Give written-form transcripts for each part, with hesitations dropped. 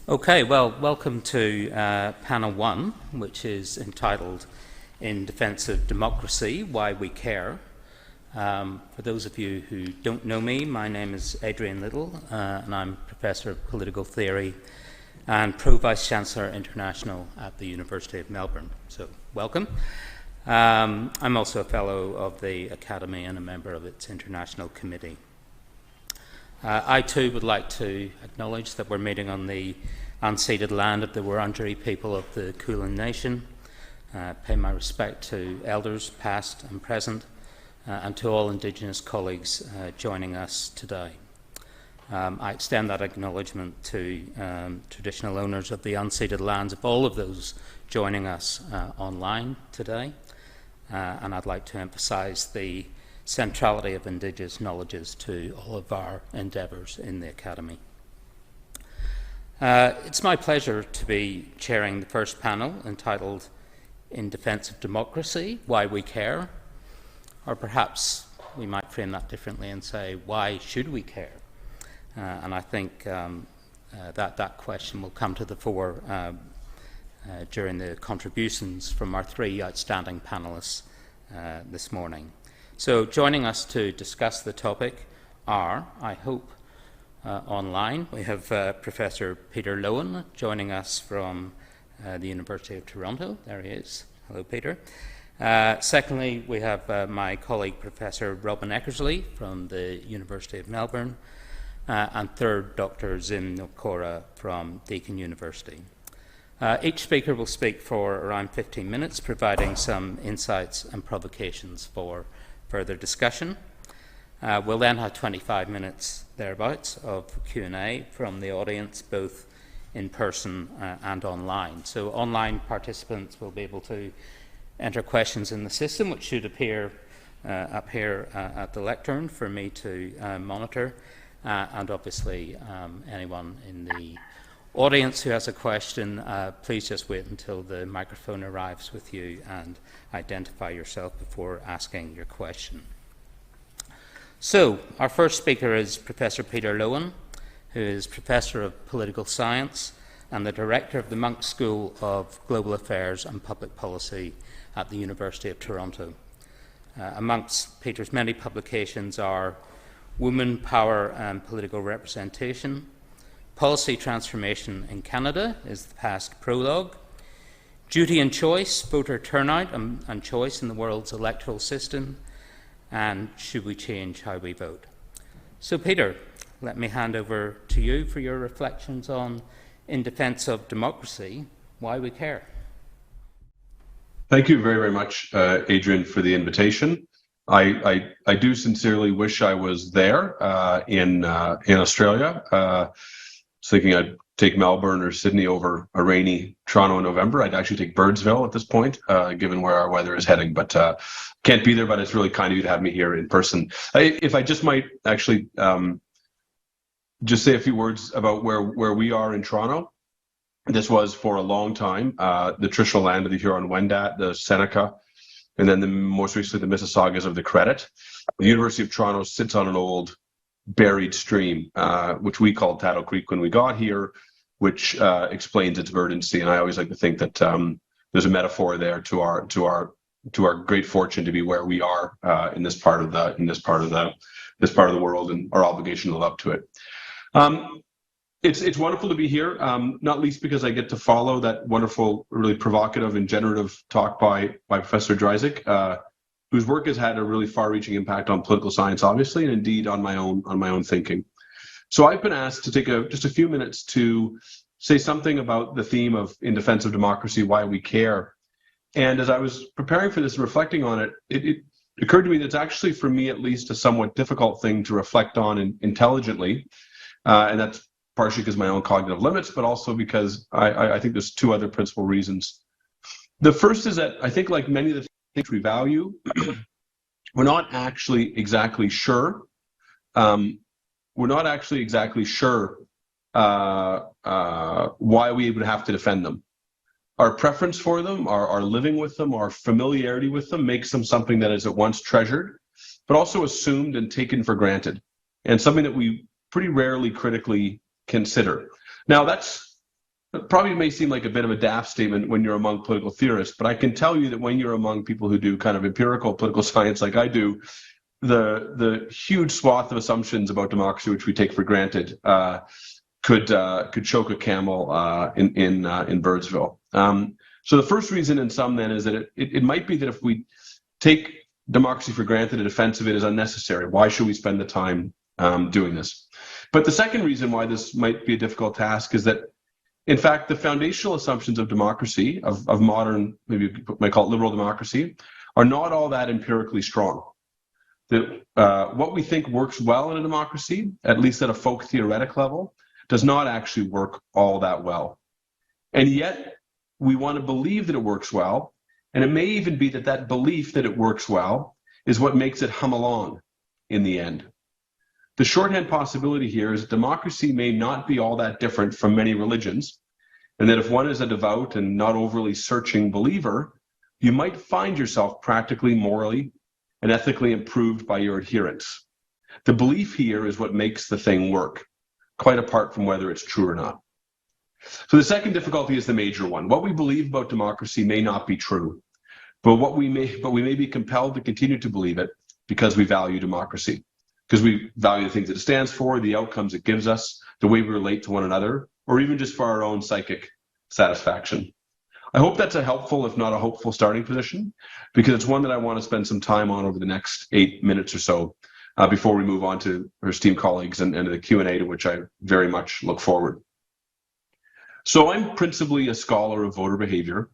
Okay, well, welcome to panel one, which is entitled In Defense of Democracy, Why We Care. For those of you who don't know me, my name is Adrian and I'm Professor of Political Theory and Pro-Vice Chancellor International at the University of Melbourne. So, welcome. I'm also a Fellow of the Academy and a member of its International Committee. I too would like to acknowledge that we're meeting on the unceded land of the Wurundjeri people of the Kulin Nation, pay my respect to elders past and present, and to all Indigenous colleagues joining us today. I extend that acknowledgement to traditional owners of the unceded lands of all of those joining us online today, and I'd like to emphasise the centrality of Indigenous knowledges to all of our endeavours in the Academy. It's my pleasure to be chairing the first panel entitled In Defence of Democracy, Why We Care, or perhaps we might frame that differently and say, why should we care? And I think that question will come to the fore during the contributions from our three outstanding panellists this morning. So joining us to discuss the topic are, I hope, online, we have Professor Peter Loewen joining us from the University of Toronto. There he is. Hello, Peter. Secondly, we have my colleague, Professor Robyn Eckersley from the University of Melbourne. And third, Dr. Nwokora from Deakin University. Each speaker will speak for around 15 minutes, providing some insights and provocations for further discussion. We'll then have 25 minutes thereabouts of Q&A from the audience, both in person and online. So online participants will be able to enter questions in the system, which should appear up here at the lectern for me to monitor. And obviously, anyone in the audience who has a question, please just wait until the microphone arrives with you and identify yourself before asking your question. So, our first speaker is Professor Peter Loewen, who is Professor of Political Science and the Director of the Monk School of Global Affairs and Public Policy at the University of Toronto. Amongst Peter's many publications are Women, Power and Political Representation, Policy Transformation in Canada is the past prologue, Duty and Choice, Voter Turnout and Choice in the World's Electoral System, and Should We Change How We Vote? So, Peter, let me hand over to you for your reflections on In Defence of Democracy, Why We Care. Thank you very, very much, Adrian, for the invitation. I do sincerely wish I was there in Australia. I was thinking I'd take Melbourne or Sydney over a rainy Toronto in November. I'd actually take Birdsville at this point, given where our weather is heading. But can't be there, but it's really kind of you to have me here in person. If I just might actually just say a few words about where we are in Toronto. This was for a long time the traditional land of the Huron-Wendat, the Seneca, and then most recently the Mississaugas of the Credit. The University of Toronto sits on an old buried stream, which we called Tattle Creek when we got here, which explains its verdancy. And I always like to think that there's a metaphor there to our great fortune to be where we are in this part of the world, and our obligation to live up to it. It's wonderful to be here, not least because I get to follow that wonderful, really provocative and generative talk by Professor Dreisig, whose work has had a really far-reaching impact on political science, obviously, and indeed on my own thinking. So I've been asked to take just a few minutes to say something about the theme of In Defense of Democracy, Why We Care. And as I was preparing for this and reflecting on it, it occurred to me that it's actually, for me at least, a somewhat difficult thing to reflect on intelligently. And that's partially because of my own cognitive limits, but also because I think there's two other principal reasons. The first is that I think, like many of the things we value, we're not actually exactly sure. Why we would have to defend them. Our preference for them, our living with them, our familiarity with them makes them something that is at once treasured, but also assumed and taken for granted, and something that we pretty rarely critically consider. Now, that's It probably may seem like a bit of a daft statement when you're among political theorists, but I can tell you that when you're among people who do kind of empirical political science like I do, the huge swath of assumptions about democracy which we take for granted could choke a camel in Birdsville. So the first reason in some then is that it might be that if we take democracy for granted, a defense of it is unnecessary. Why should we spend the time doing this? But the second reason why this might be a difficult task is that, in fact, the foundational assumptions of democracy, of modern, maybe you might call it liberal democracy, are not all that empirically strong. That what we think works well in a democracy, at least at a folk theoretic level, does not actually work all that well. And yet, we want to believe that it works well, and it may even be that that belief that it works well is what makes it hum along in the end. The shorthand possibility here is that democracy may not be all that different from many religions, and that if one is a devout and not overly searching believer, you might find yourself practically morally and ethically improved by your adherence. The belief here is what makes the thing work, quite apart from whether it's true or not. So the second difficulty is the major one. What we believe about democracy may not be true, but we may be compelled to continue to believe it because we value democracy, because we value the things that it stands for, the outcomes it gives us, the way we relate to one another, or even just for our own psychic satisfaction. I hope that's a helpful, if not a hopeful, starting position, because it's one that I want to spend some time on over the next 8 minutes or so before we move on to our esteemed colleagues and the Q&A, to which I very much look forward. So I'm principally a scholar of voter behavior,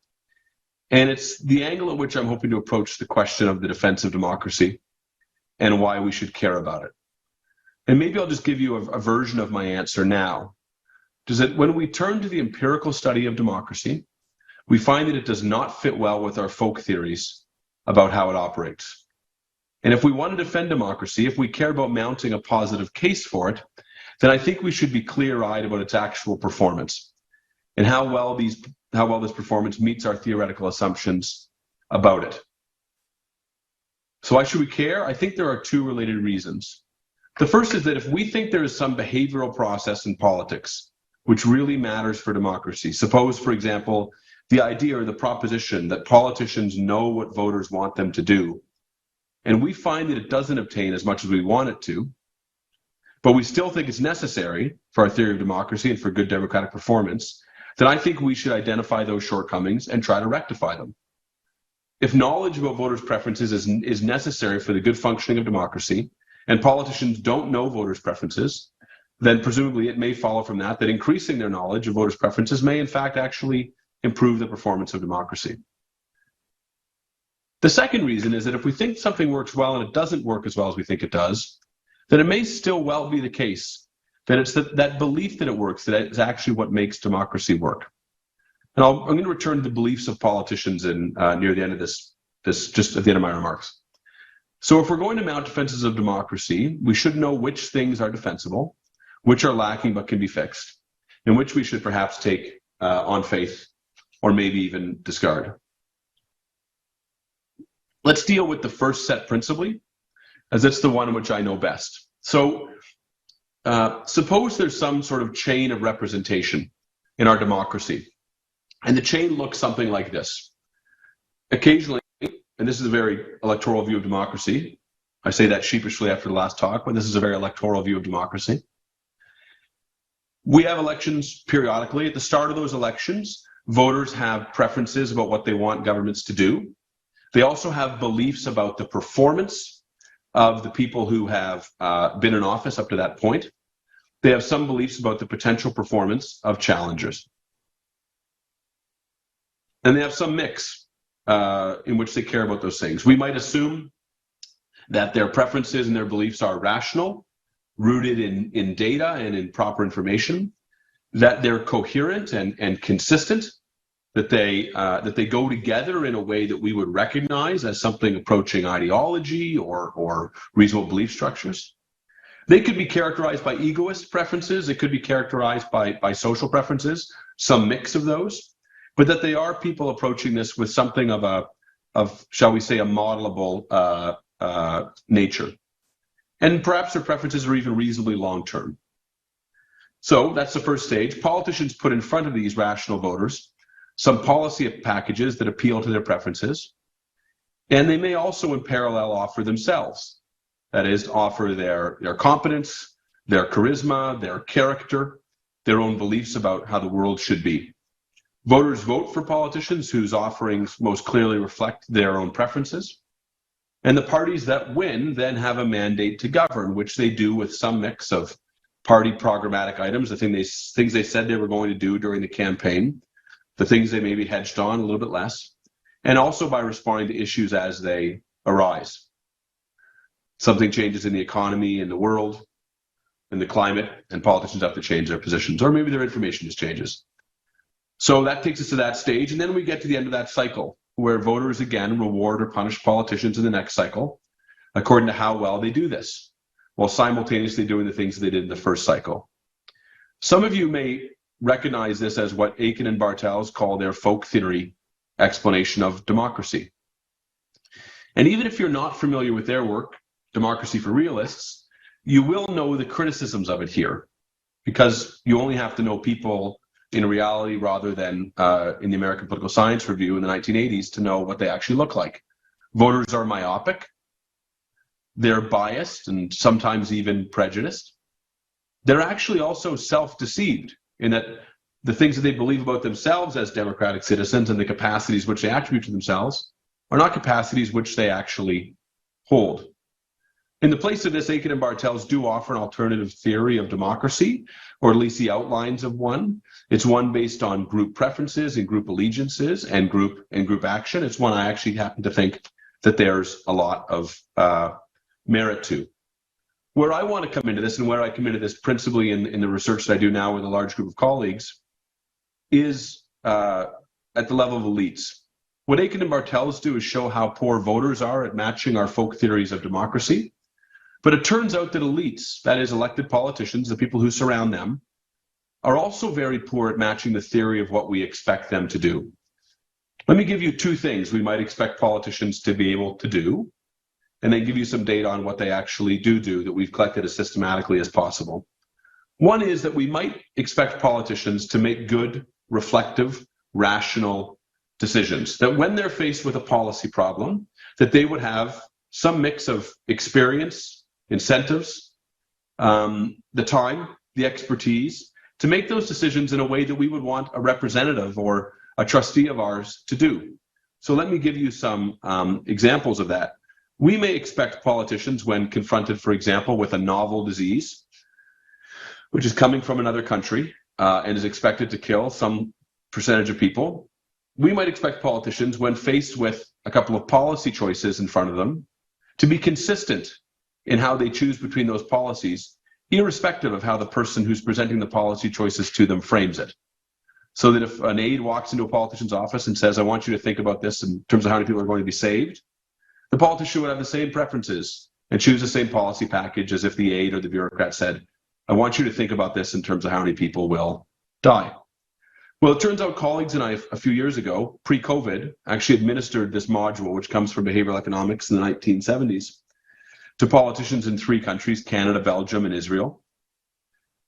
and it's the angle at which I'm hoping to approach the question of the defense of democracy and why we should care about it. And maybe I'll just give you a version of my answer now. Is that when we turn to the empirical study of democracy, we find that it does not fit well with our folk theories about how it operates. And if we want to defend democracy, if we care about mounting a positive case for it, then I think we should be clear-eyed about its actual performance and how well this performance meets our theoretical assumptions about it. So why should we care? I think there are two related reasons. The first is that if we think there is some behavioral process in politics which really matters for democracy, suppose, for example, the idea or the proposition that politicians know what voters want them to do, and we find that it doesn't obtain as much as we want it to, but we still think it's necessary for our theory of democracy and for good democratic performance, then I think we should identify those shortcomings and try to rectify them. If knowledge about voters' preferences is necessary for the good functioning of democracy, and politicians don't know voters' preferences, then presumably it may follow from that increasing their knowledge of voters' preferences may in fact actually improve the performance of democracy. The second reason is that if we think something works well and it doesn't work as well as we think it does, then it may still well be the case that it's that belief that it works that is actually what makes democracy work. And I'm going to return to the beliefs of politicians near the end of this, just at the end of my remarks. So if we're going to mount defenses of democracy, we should know which things are defensible, which are lacking but can be fixed, and which we should perhaps take on faith or maybe even discard. Let's deal with the first set principally, as it's the one which I know best. So suppose there's some sort of chain of representation in our democracy, and the chain looks something like this. Occasionally, and this is a very electoral view of democracy, I say that sheepishly after the last talk, but this is a very electoral view of democracy. We have elections periodically. At the start of those elections, voters have preferences about what they want governments to do. They also have beliefs about the performance of the people who have been in office up to that point. They have some beliefs about the potential performance of challengers. And they have some mix in which they care about those things. We might assume that their preferences and their beliefs are rational, rooted in data and in proper information, that they're coherent and consistent, that they go together in a way that we would recognize as something approaching ideology or reasonable belief structures. They could be characterized by egoist preferences. They could be characterized by social preferences, some mix of those, but that they are people approaching this with something of shall we say, a modelable nature. And perhaps their preferences are even reasonably long-term. So that's the first stage. Politicians put in front of these rational voters some policy packages that appeal to their preferences, and they may also in parallel offer themselves. That is, offer their competence, their charisma, their character, their own beliefs about how the world should be. Voters vote for politicians whose offerings most clearly reflect their own preferences. And the parties that win then have a mandate to govern, which they do with some mix of party programmatic items, the things they said they were going to do during the campaign, the things they maybe hedged on a little bit less, and also by responding to issues as they arise. Something changes in the economy, in the world, in the climate, and politicians have to change their positions, or maybe their information just changes. So that takes us to that stage, and then we get to the end of that cycle, where voters again reward or punish politicians in the next cycle, according to how well they do this, while simultaneously doing the things they did in the first cycle. Some of you may recognize this as what Aiken and Bartels call their folk theory explanation of democracy. And even if you're not familiar with their work, Democracy for Realists, you will know the criticisms of it here, because you only have to know people in reality rather than in the American Political Science Review in the 1980s to know what they actually look like. Voters are myopic, they're biased and sometimes even prejudiced. They're actually also self-deceived in that the things that they believe about themselves as democratic citizens and the capacities which they attribute to themselves are not capacities which they actually hold. In the place of this, Aiken and Bartels do offer an alternative theory of democracy, or at least the outlines of one. It's one based on group preferences and group allegiances and group action. It's one I actually happen to think that there's a lot of merit to. Where I want to come into this, and where I come into this principally in the research that I do now with a large group of colleagues, is at the level of elites. What Aiken and Bartels do is show how poor voters are at matching our folk theories of democracy. But it turns out that elites, that is elected politicians, the people who surround them, are also very poor at matching the theory of what we expect them to do. Let me give you two things we might expect politicians to be able to do, and then give you some data on what they actually do that we've collected as systematically as possible. One is that we might expect politicians to make good, reflective, rational decisions, that when they're faced with a policy problem, that they would have some mix of experience, incentives, the time, the expertise to make those decisions in a way that we would want a representative or a trustee of ours to do. So let me give you some examples of that. We may expect politicians, when confronted, for example, with a novel disease, which is coming from another country and is expected to kill some percentage of people, we might expect politicians, when faced with a couple of policy choices in front of them, to be consistent in how they choose between those policies, irrespective of how the person who's presenting the policy choices to them frames it. So that if an aide walks into a politician's office and says, I want you to think about this in terms of how many people are going to be saved, the politician would have the same preferences and choose the same policy package as if the aide or the bureaucrat said, I want you to think about this in terms of how many people will die. Well, it turns out colleagues and I, a few years ago, pre-COVID, actually administered this module, which comes from behavioral economics in the 1970s, to politicians in 3 countries, Canada, Belgium, and Israel.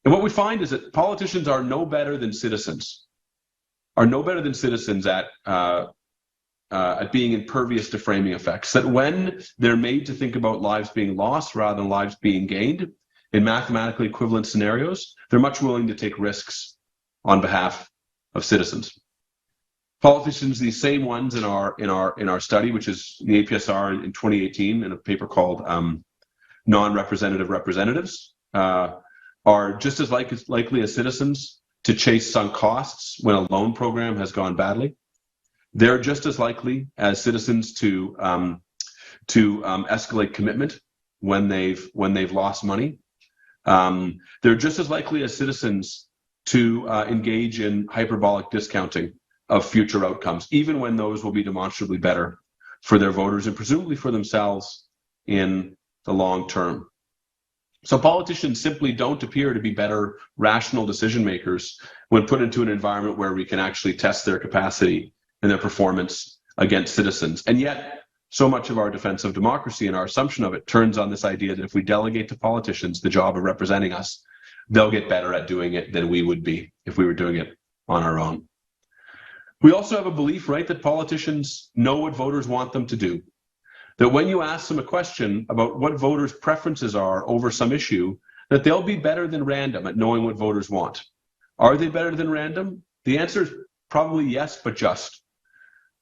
And what we find is that politicians are no better than citizens, at being impervious to framing effects, that when they're made to think about lives being lost rather than lives being gained in mathematically equivalent scenarios, they're much willing to take risks on behalf of citizens. Politicians, these same ones in our study, which is the APSR in 2018 in a paper called Non-Representative Representatives, are just as likely as citizens to chase sunk costs when a loan program has gone badly. They're just as likely as citizens to escalate commitment when they've lost money. They're just as likely as citizens to engage in hyperbolic discounting of future outcomes, even when those will be demonstrably better for their voters and presumably for themselves in the long term. So politicians simply don't appear to be better rational decision makers when put into an environment where we can actually test their capacity and their performance against citizens. And yet, so much of our defense of democracy and our assumption of it turns on this idea that if we delegate to politicians the job of representing us, they'll get better at doing it than we would be if we were doing it on our own. We also have a belief, right, that politicians know what voters want them to do. That when you ask them a question about what voters' preferences are over some issue, that they'll be better than random at knowing what voters want. Are they better than random? The answer is probably yes, but just.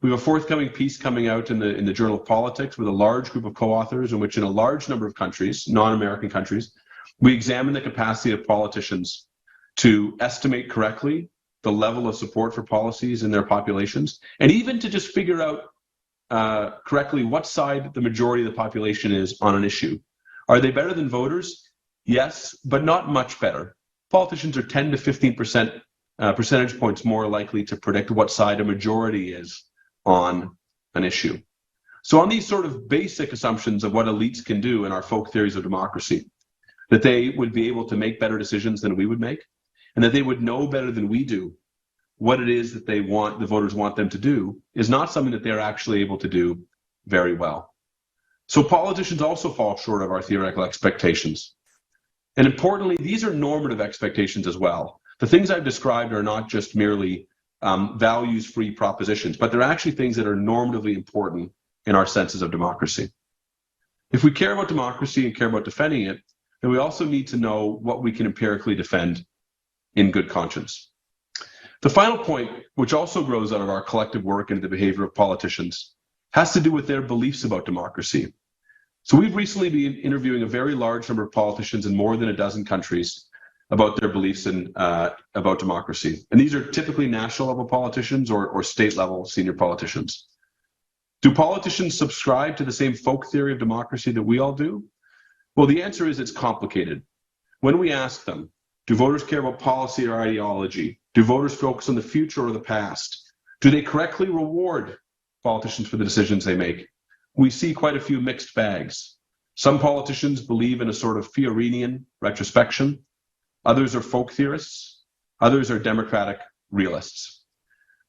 We have a forthcoming piece coming out in the Journal of Politics with a large group of co-authors in which in a large number of countries, non-American countries, we examine the capacity of politicians to estimate correctly the level of support for policies in their populations, and even to just figure out correctly what side the majority of the population is on an issue. Are they better than voters? Yes, but not much better. Politicians are 10 to 15% percentage points more likely to predict what side a majority is on an issue. So on these sort of basic assumptions of what elites can do in our folk theories of democracy, that they would be able to make better decisions than we would make, and that they would know better than we do what it is that they want, the voters want them to do, is not something that they're actually able to do very well. So politicians also fall short of our theoretical expectations. And importantly, these are normative expectations as well. The things I've described are not just merely values-free propositions, but they're actually things that are normatively important in our senses of democracy. If we care about democracy and care about defending it, then we also need to know what we can empirically defend in good conscience. The final point, which also grows out of our collective work into the behavior of politicians, has to do with their beliefs about democracy. So we've recently been interviewing a very large number of politicians in more than a dozen countries about their beliefs in, about democracy. And these are typically national level politicians or state level senior politicians. Do politicians subscribe to the same folk theory of democracy that we all do? Well, the answer is it's complicated. When we ask them, do voters care about policy or ideology? Do voters focus on the future or the past? Do they correctly reward politicians for the decisions they make? We see quite a few mixed bags. Some politicians believe in a sort of Fiorinian retrospection. Others are folk theorists. Others are democratic realists.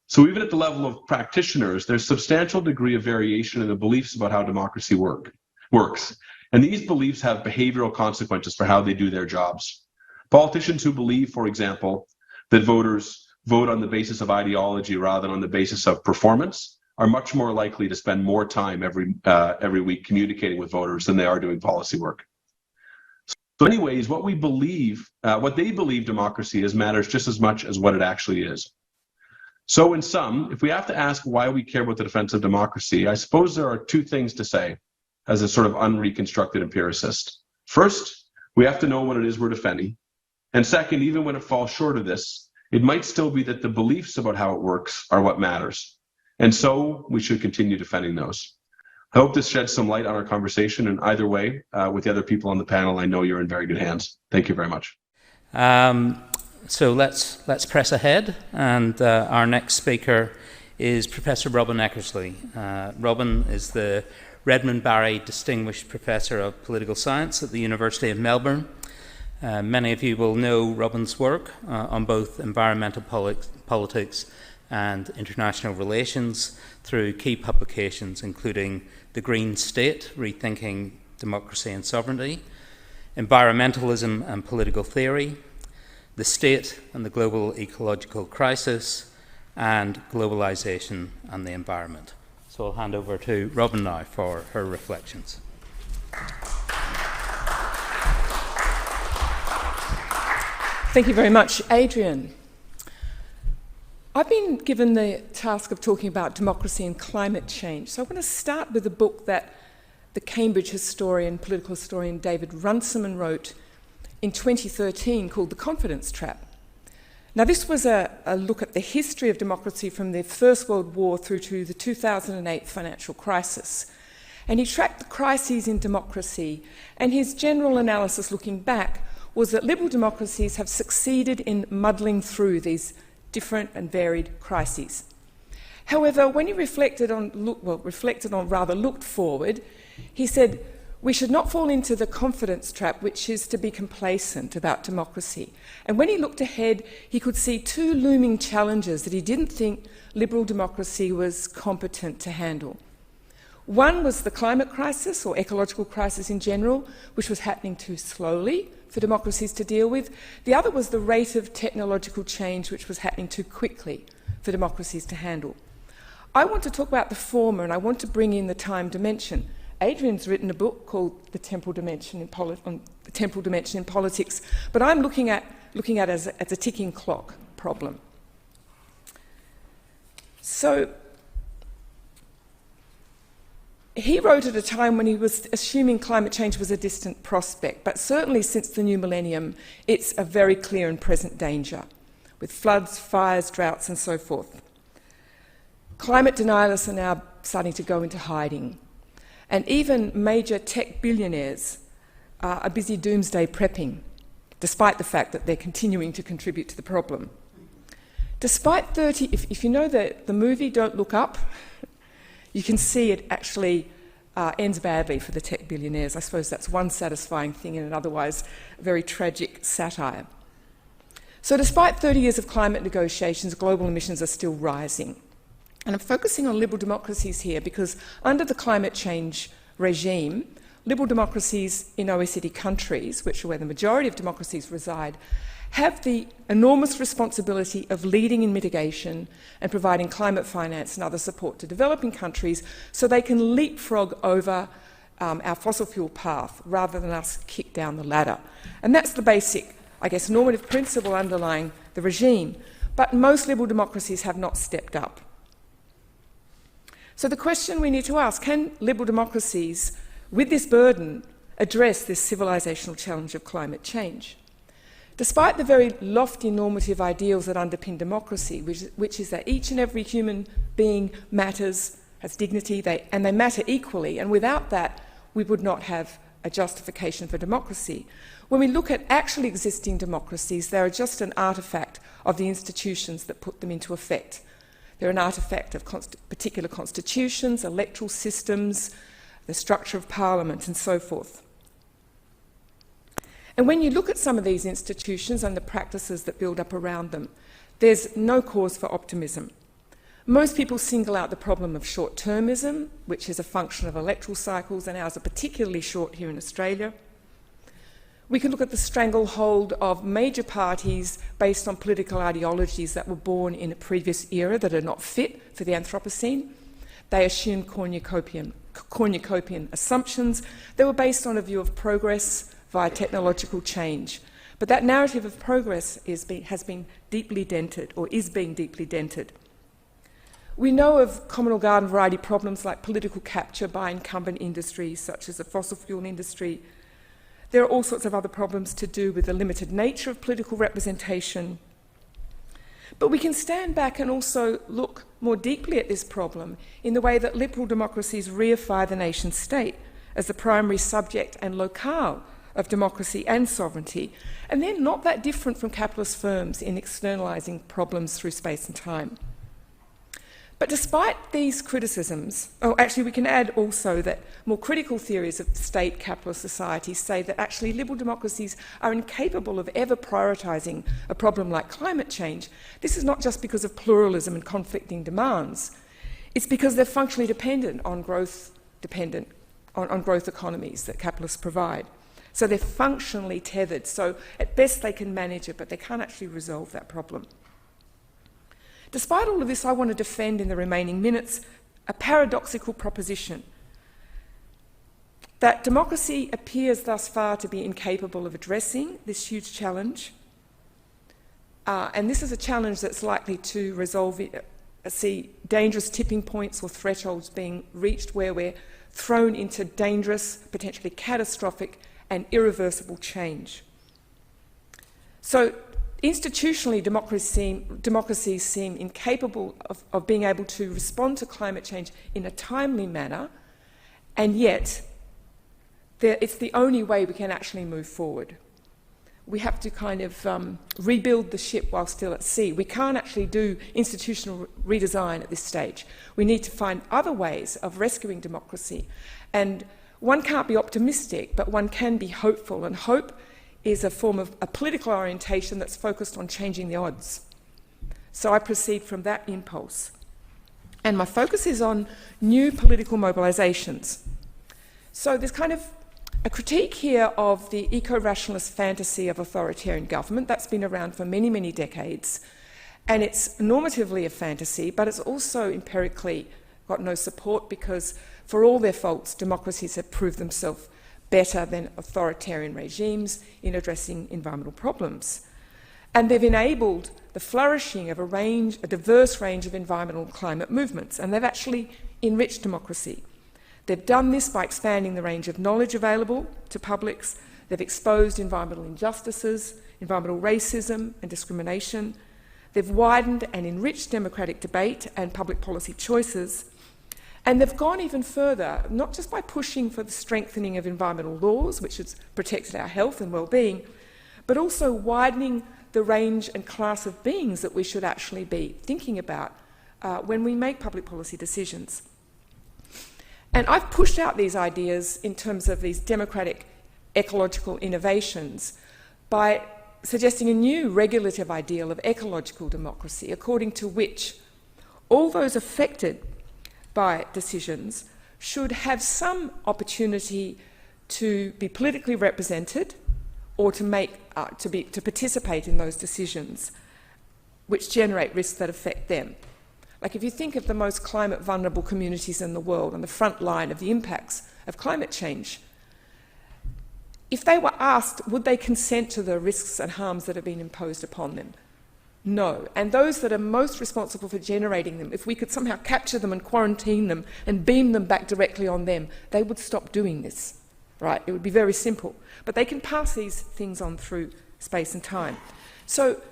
So even at the level of practitioners, there's substantial degree of variation in the beliefs about how democracy works. And these beliefs have behavioral consequences for how they do their jobs. Politicians who believe, for example, that voters vote on the basis of ideology rather than on the basis of performance are much more likely to spend more time every week communicating with voters than they are doing policy work. So anyways, what we believe, what they believe democracy is matters just as much as what it actually is. So in sum, if we have to ask why we care about the defense of democracy, I suppose there are two things to say as a sort of unreconstructed empiricist. First, we have to know what it is we're defending. And second, even when it falls short of this, it might still be that the beliefs about how it works are what matters. And so we should continue defending those. I hope this sheds some light on our conversation, and either way, with the other people on the panel, I know you're in very good hands. Thank you very much. So let's press ahead, and our next speaker is Professor Robyn Eckersley. Robyn is the Redmond Barry Distinguished Professor of Political Science at the University of Melbourne. Many of you will know Robyn's work on both environmental politics and international relations through key publications including The Green State, Rethinking Democracy and Sovereignty, Environmentalism and Political Theory, The State and the Global Ecological Crisis, and Globalization and the Environment. So I'll hand over to Robyn now for her reflections. Thank you very much, Adrian. I've been given the task of talking about democracy and climate change. So I want to start with a book that the Cambridge political historian David Runciman wrote in 2013 called The Confidence Trap. Now this was a look at the history of democracy from the First World War through to the 2008 financial crisis. And he tracked the crises in democracy, and his general analysis looking back was that liberal democracies have succeeded in muddling through these different and varied crises. However, when he looked forward, he said, we should not fall into the confidence trap, which is to be complacent about democracy. And when he looked ahead, he could see two looming challenges that he didn't think liberal democracy was competent to handle. One was the climate crisis, or ecological crisis in general, which was happening too slowly for democracies to deal with. The other was the rate of technological change, which was happening too quickly for democracies to handle. I want to talk about the former, and I want to bring in the time dimension. Adrian's written a book called The Temporal Dimension in Politics, but I'm looking at it as a ticking clock problem. So he wrote at a time when he was assuming climate change was a distant prospect, but certainly since the new millennium, it's a very clear and present danger, with floods, fires, droughts, and so forth. Climate denialists are now starting to go into hiding, and even major tech billionaires are busy doomsday prepping, despite the fact that they're continuing to contribute to the problem. Despite 30, if you know the movie Don't Look Up, you can see it actually ends badly for the tech billionaires. I suppose that's one satisfying thing in an otherwise very tragic satire. So despite 30 years of climate negotiations, global emissions are still rising. And I'm focusing on liberal democracies here because under the climate change regime, liberal democracies in OECD countries, which are where the majority of democracies reside, have the enormous responsibility of leading in mitigation and providing climate finance and other support to developing countries so they can leapfrog over our fossil fuel path rather than us kick down the ladder. And that's the basic, I guess, normative principle underlying the regime. But most liberal democracies have not stepped up. So the question we need to ask, can liberal democracies, with this burden, address this civilizational challenge of climate change? Despite the very lofty normative ideals that underpin democracy, which is that each and every human being matters, has dignity, and they matter equally, and without that, we would not have a justification for democracy. When we look at actually existing democracies, they are just an artefact of the institutions that put them into effect. They're an artefact of particular constitutions, electoral systems, the structure of parliament, and so forth. And when you look at some of these institutions and the practices that build up around them, there's no cause for optimism. Most people single out the problem of short-termism, which is a function of electoral cycles, and ours are particularly short here in Australia. We can look at the stranglehold of major parties based on political ideologies that were born in a previous era that are not fit for the Anthropocene. They assumed cornucopian assumptions. They were based on a view of progress via technological change. But that narrative of progress has been deeply dented, or is being deeply dented. We know of common or garden variety problems like political capture by incumbent industries, such as the fossil fuel industry. There are all sorts of other problems to do with the limited nature of political representation. But we can stand back and also look more deeply at this problem in the way that liberal democracies reify the nation state as the primary subject and locale of democracy and sovereignty, and they're not that different from capitalist firms in externalising problems through space and time. But despite these criticisms, we can add also that more critical theories of state capitalist societies say that actually liberal democracies are incapable of ever prioritising a problem like climate change. This is not just because of pluralism and conflicting demands. It's because they're functionally dependent on growth economies that capitalists provide. So they're functionally tethered. So at best they can manage it, but they can't actually resolve that problem. Despite all of this, I want to defend in the remaining minutes a paradoxical proposition that democracy appears thus far to be incapable of addressing this huge challenge. And this is a challenge that's likely to see dangerous tipping points or thresholds being reached where we're thrown into dangerous, potentially catastrophic and irreversible change. So institutionally, democracies seem incapable of being able to respond to climate change in a timely manner, and yet it's the only way we can actually move forward. We have to kind of rebuild the ship while still at sea. We can't actually do institutional redesign at this stage. We need to find other ways of rescuing democracy. And one can't be optimistic, but one can be hopeful, and hope is a form of a political orientation that's focused on changing the odds. So I proceed from that impulse. And my focus is on new political mobilisations. So there's kind of a critique here of the eco-rationalist fantasy of authoritarian government. That's been around for many, many decades. And it's normatively a fantasy, but it's also empirically got no support because, for all their faults, democracies have proved themselves better than authoritarian regimes in addressing environmental problems. And they've enabled the flourishing of a diverse range of environmental and climate movements, and they've actually enriched democracy. They've done this by expanding the range of knowledge available to publics. They've exposed environmental injustices, environmental racism and discrimination. They've widened and enriched democratic debate and public policy choices. And they've gone even further, not just by pushing for the strengthening of environmental laws, which has protected our health and well-being, but also widening the range and class of beings that we should actually be thinking about when we make public policy decisions. And I've pushed out these ideas in terms of these democratic ecological innovations by suggesting a new regulative ideal of ecological democracy, according to which all those affected by decisions should have some opportunity to be politically represented or to participate in those decisions which generate risks that affect them. Like if you think of the most climate vulnerable communities in the world on the front line of the impacts of climate change, if they were asked, would they consent to the risks and harms that have been imposed upon them? No. And those that are most responsible for generating them, if we could somehow capture them and quarantine them and beam them back directly on them, they would stop doing this, right? It would be very simple. But they can pass these things on through space and time. So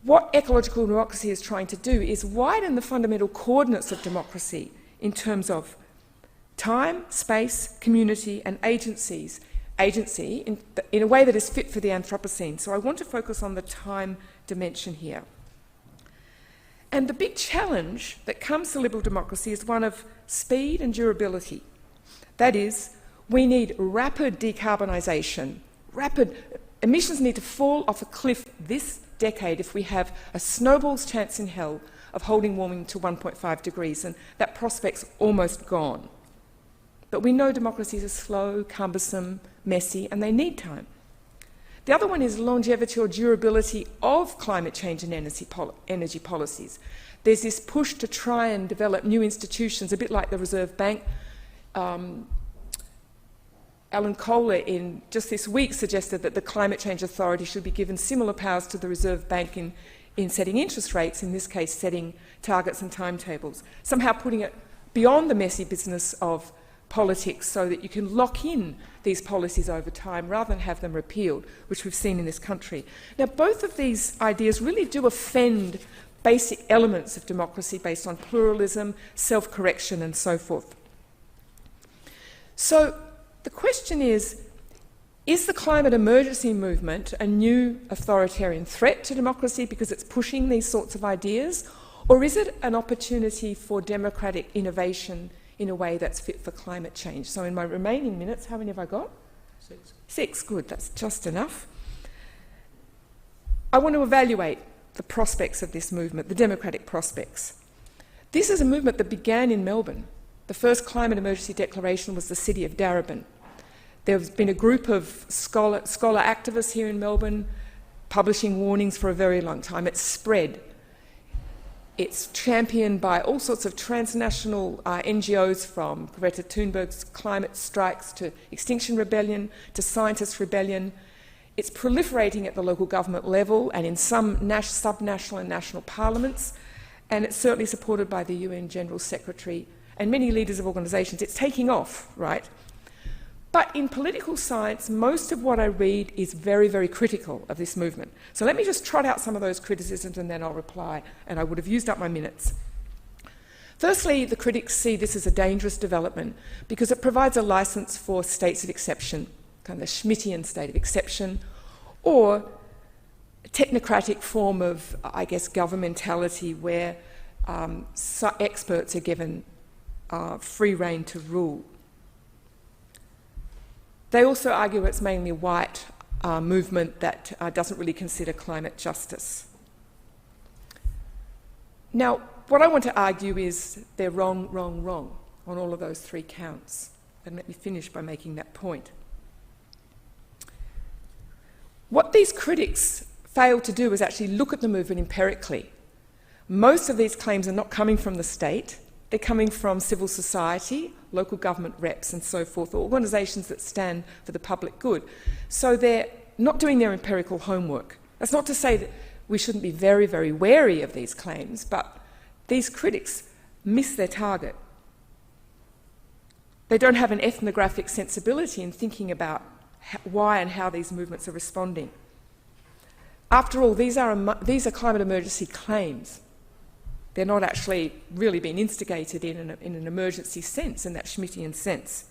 what ecological democracy is trying to do is widen the fundamental coordinates of democracy in terms of time, space, community and agency in a way that is fit for the Anthropocene. So I want to focus on the time dimension here. And the big challenge that comes to liberal democracy is one of speed and durability. That is, we need rapid decarbonisation. Emissions need to fall off a cliff this decade if we have a snowball's chance in hell of holding warming to 1.5 degrees, and that prospect's almost gone. But we know democracies are slow, cumbersome, messy, and they need time. The other one is longevity or durability of climate change and energy policies. There's this push to try and develop new institutions, a bit like the Reserve Bank. Alan Kohler, in just this week, suggested that the Climate Change Authority should be given similar powers to the Reserve Bank in setting interest rates, in this case setting targets and timetables, somehow putting it beyond the messy business of politics so that you can lock in these policies over time rather than have them repealed, which we've seen in this country. Now, both of these ideas really do offend basic elements of democracy based on pluralism, self-correction and so forth. So the question is the climate emergency movement a new authoritarian threat to democracy because it's pushing these sorts of ideas, or is it an opportunity for democratic innovation in a way that's fit for climate change? So in my remaining minutes, how many have I got? 6. 6, good, that's just enough. I want to evaluate the prospects of this movement, the democratic prospects. This is a movement that began in Melbourne. The first climate emergency declaration was the city of Darebin. There's been a group of scholar activists here in Melbourne publishing warnings for a very long time. It's spread. It's championed by all sorts of transnational NGOs, from Greta Thunberg's climate strikes to Extinction Rebellion to Scientists Rebellion. It's proliferating at the local government level and in some subnational and national parliaments, and it's certainly supported by the UN General Secretary and many leaders of organisations. It's taking off, right? But in political science, most of what I read is very, very critical of this movement. So let me just trot out some of those criticisms and then I'll reply, and I would have used up my minutes. Firstly, the critics see this as a dangerous development because it provides a licence for states of exception, kind of the Schmittian state of exception, or a technocratic form of, I guess, governmentality where experts are given free rein to rule. They also argue it's mainly a white movement that doesn't really consider climate justice. Now, what I want to argue is they're wrong, wrong, wrong on all of those three counts. And let me finish by making that point. What these critics fail to do is actually look at the movement empirically. Most of these claims are not coming from the state. They're coming from civil society, local government reps and so forth, or organisations that stand for the public good. So they're not doing their empirical homework. That's not to say that we shouldn't be very, very wary of these claims, but these critics miss their target. They don't have an ethnographic sensibility in thinking about why and how these movements are responding. After all, these are climate emergency claims. They're not actually really being instigated in an emergency sense, in that Schmittian sense.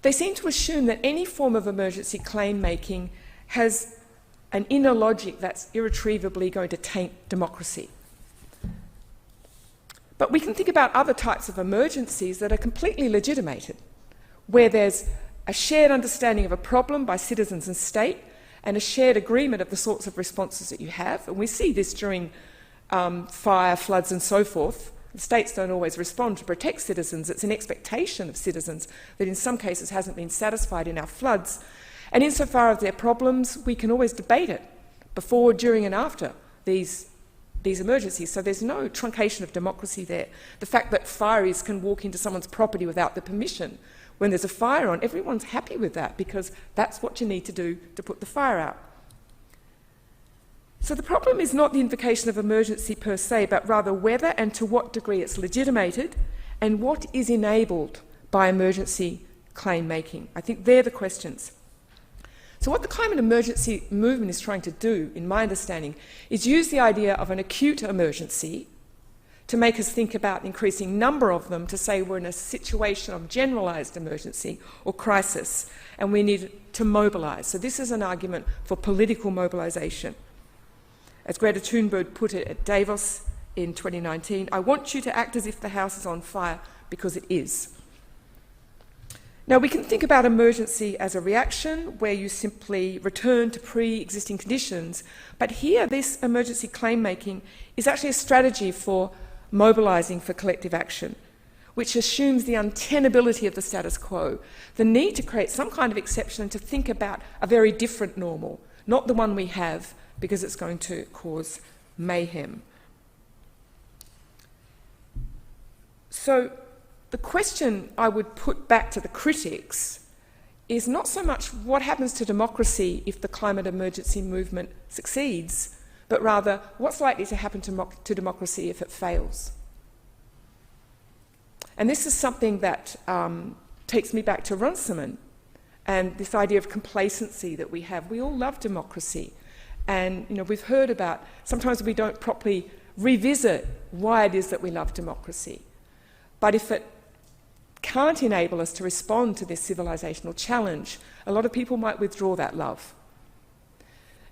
They seem to assume that any form of emergency claim making has an inner logic that's irretrievably going to taint democracy. But we can think about other types of emergencies that are completely legitimated, where there's a shared understanding of a problem by citizens and state, and a shared agreement of the sorts of responses that you have. And we see this during fire, floods and so forth. The states don't always respond to protect citizens. It's an expectation of citizens that in some cases hasn't been satisfied in our floods. And insofar as there are problems, we can always debate it before, during and after these emergencies. So there's no truncation of democracy there. The fact that fireys can walk into someone's property without the permission when there's a fire on, everyone's happy with that because that's what you need to do to put the fire out. So the problem is not the invocation of emergency per se, but rather whether and to what degree it's legitimated and what is enabled by emergency claim making. I think they're the questions. So what the climate emergency movement is trying to do, in my understanding, is use the idea of an acute emergency to make us think about the increasing number of them, to say we're in a situation of generalised emergency or crisis and we need to mobilise. So this is an argument for political mobilisation. As Greta Thunberg put it at Davos in 2019, I want you to act as if the house is on fire because it is. Now, we can think about emergency as a reaction where you simply return to pre-existing conditions, but here this emergency claim making is actually a strategy for mobilising for collective action, which assumes the untenability of the status quo, the need to create some kind of exception and to think about a very different normal, not the one we have, because it's going to cause mayhem. So the question I would put back to the critics is not so much what happens to democracy if the climate emergency movement succeeds, but rather what's likely to happen to democracy if it fails. And this is something that takes me back to Runciman and this idea of complacency that we have. We all love democracy. And we've heard about, sometimes we don't properly revisit why it is that we love democracy. But if it can't enable us to respond to this civilizational challenge, a lot of people might withdraw that love.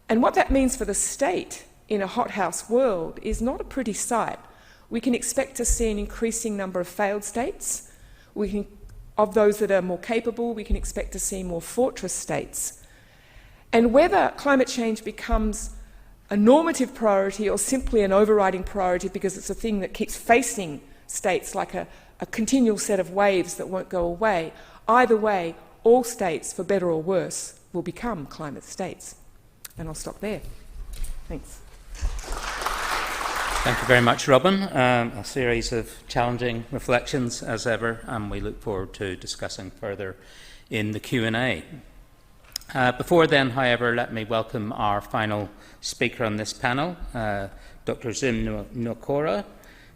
And what that means for the state in a hothouse world is not a pretty sight. We can expect to see an increasing number of failed states. Of those that are more capable, we can expect to see more fortress states. And whether climate change becomes a normative priority or simply an overriding priority because it's a thing that keeps facing states like a continual set of waves that won't go away, either way, all states, for better or worse, will become climate states. And I'll stop there. Thanks. Thank you very much, Robyn. A series of challenging reflections as ever, and we look forward to discussing further in the Q&A. Before then, however, let me welcome our final speaker on this panel, Dr. Nwokora,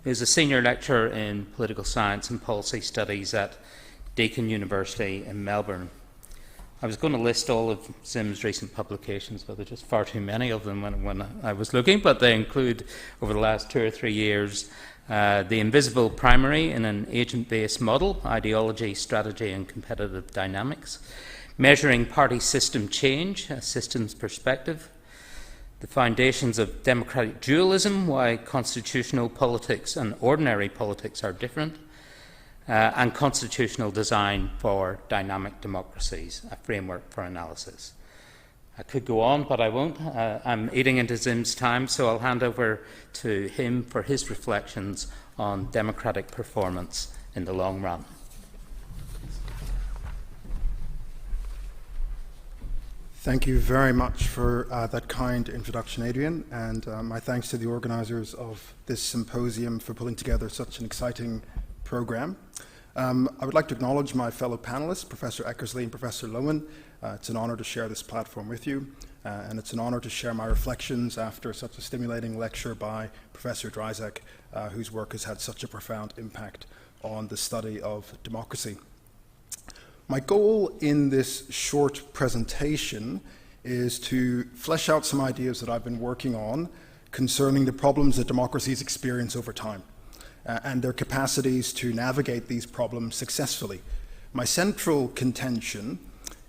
who is a senior lecturer in political science and policy studies at Deakin University in Melbourne. I was going to list all of Zim's recent publications, but there are just far too many of them when I was looking, but they include, over the last 2 or 3 years, The Invisible Primary in an Agent-Based Model, Ideology, Strategy and Competitive Dynamics, Measuring Party System Change, a Systems Perspective, The Foundations of Democratic Dualism, Why Constitutional Politics and Ordinary Politics Are Different, and Constitutional Design for Dynamic Democracies, a Framework for Analysis. I could go on, but I won't. I'm eating into Zim's time, so I'll hand over to him for his reflections on democratic performance in the long run. Thank you very much for that kind introduction, Adrian, and my thanks to the organisers of this symposium for pulling together such an exciting programme. I would like to acknowledge my fellow panellists, Professor Eckersley and Professor Loewen. It's an honour to share this platform with you, and it's an honour to share my reflections after such a stimulating lecture by Professor Dryzek, whose work has had such a profound impact on the study of democracy. My goal in this short presentation is to flesh out some ideas that I've been working on concerning the problems that democracies experience over time and their capacities to navigate these problems successfully. My central contention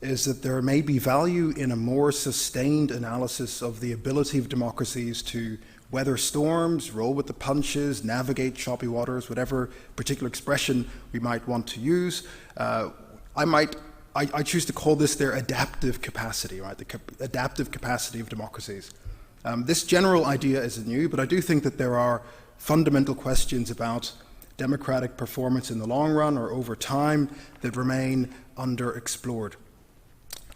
is that there may be value in a more sustained analysis of the ability of democracies to weather storms, roll with the punches, navigate choppy waters, whatever particular expression we might want to use. I choose to call this their adaptive capacity, right? The adaptive capacity of democracies. This general idea isn't new, but I do think that there are fundamental questions about democratic performance in the long run or over time that remain underexplored.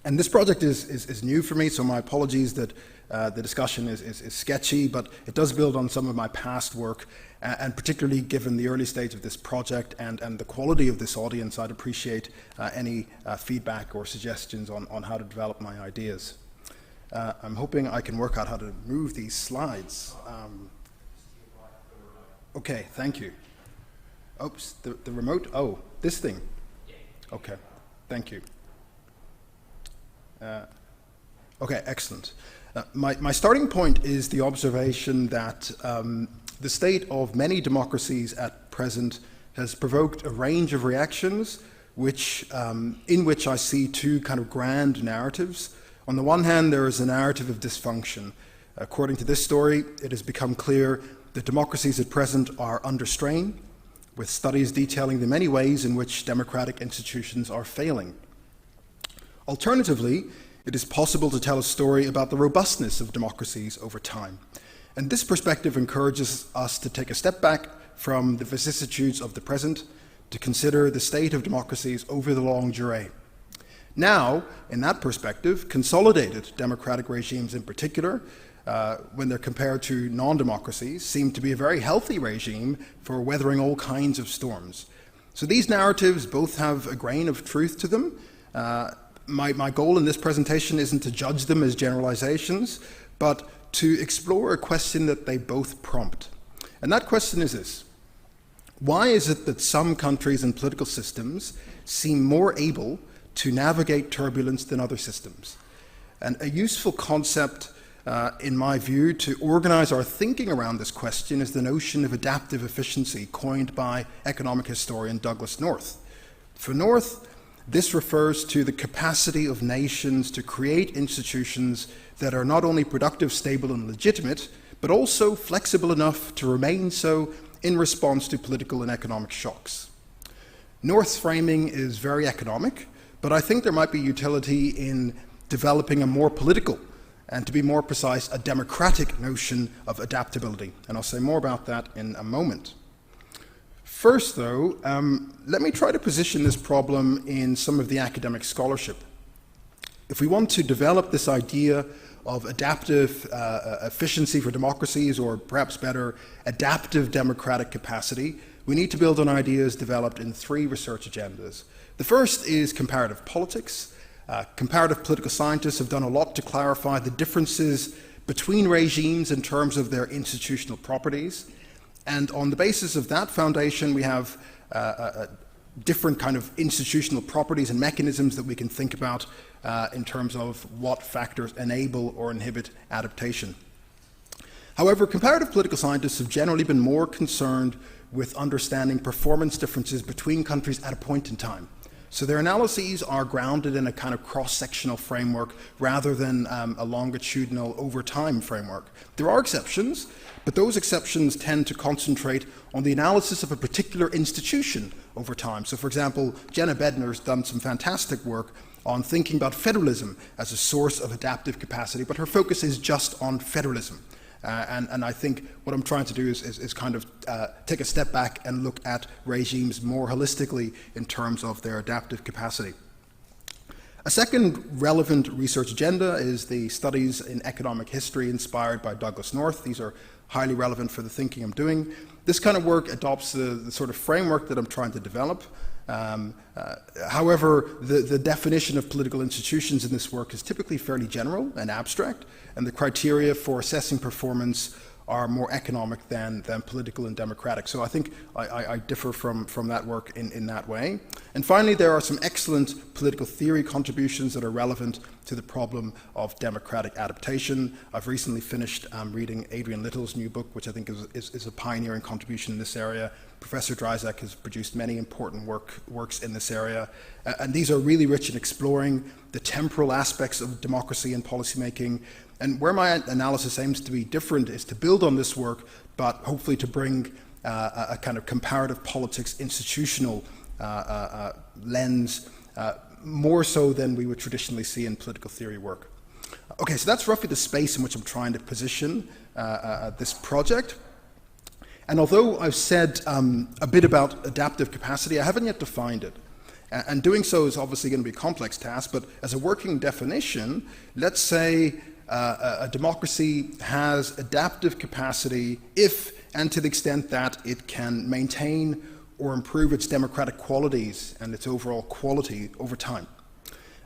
And this project is new for me, so my apologies that the discussion is sketchy, but it does build on some of my past work, and particularly given the early stage of this project and the quality of this audience, I'd appreciate any feedback or suggestions on how to develop my ideas. I'm hoping I can work out how to move these slides. Okay, thank you. Oops, the remote, oh, this thing. Okay, thank you. Okay, excellent. My starting point is the observation that the state of many democracies at present has provoked a range of reactions in which I see two kind of grand narratives. On the one hand, there is a narrative of dysfunction. According to this story, it has become clear that democracies at present are under strain, with studies detailing the many ways in which democratic institutions are failing. Alternatively, it is possible to tell a story about the robustness of democracies over time. And this perspective encourages us to take a step back from the vicissitudes of the present to consider the state of democracies over the long durée. Now, in that perspective, consolidated democratic regimes in particular, when they're compared to non-democracies, seem to be a very healthy regime for weathering all kinds of storms. So these narratives both have a grain of truth to them. My goal in this presentation isn't to judge them as generalizations, but to explore a question that they both prompt. And that question is this: why is it that some countries and political systems seem more able to navigate turbulence than other systems? And a useful concept, in my view, to organize our thinking around this question is the notion of adaptive efficiency, coined by economic historian Douglas North. For North, this refers to the capacity of nations to create institutions that are not only productive, stable, and legitimate, but also flexible enough to remain so in response to political and economic shocks. North's framing is very economic, but I think there might be utility in developing a more political, and to be more precise, a democratic notion of adaptability. And I'll say more about that in a moment. First, though, let me try to position this problem in some of the academic scholarship. If we want to develop this idea of adaptive efficiency for democracies, or perhaps better, adaptive democratic capacity, we need to build on ideas developed in three research agendas. The first is comparative politics. Comparative political scientists have done a lot to clarify the differences between regimes in terms of their institutional properties. And on the basis of that foundation, we have different kind of institutional properties and mechanisms that we can think about in terms of what factors enable or inhibit adaptation. However, comparative political scientists have generally been more concerned with understanding performance differences between countries at a point in time. So their analyses are grounded in a kind of cross-sectional framework rather than a longitudinal over-time framework. There are exceptions, but those exceptions tend to concentrate on the analysis of a particular institution over time. So for example, Jenna Bednar's done some fantastic work on thinking about federalism as a source of adaptive capacity, but her focus is just on federalism. And I think what I'm trying to do is kind of take a step back and look at regimes more holistically in terms of their adaptive capacity. A second relevant research agenda is the studies in economic history inspired by Douglas North. These are highly relevant for the thinking I'm doing. This kind of work adopts the sort of framework that I'm trying to develop. However, the definition of political institutions in this work is typically fairly general and abstract, and the criteria for assessing performance are more economic than political and democratic. So I think I differ from that work in that way. And finally, there are some excellent political theory contributions that are relevant to the problem of democratic adaptation. I've recently finished reading Adrian Little's new book, which I think is a pioneering contribution in this area. Professor Dryzak has produced many important works in this area. And these are really rich in exploring the temporal aspects of democracy and policymaking. And where my analysis aims to be different is to build on this work, but hopefully to bring a kind of comparative politics institutional lens, more so than we would traditionally see in political theory work. Okay, so that's roughly the space in which I'm trying to position this project. And although I've said a bit about adaptive capacity, I haven't yet defined it. And doing so is obviously going to be a complex task, but as a working definition, let's say a democracy has adaptive capacity if and to the extent that it can maintain or improve its democratic qualities and its overall quality over time.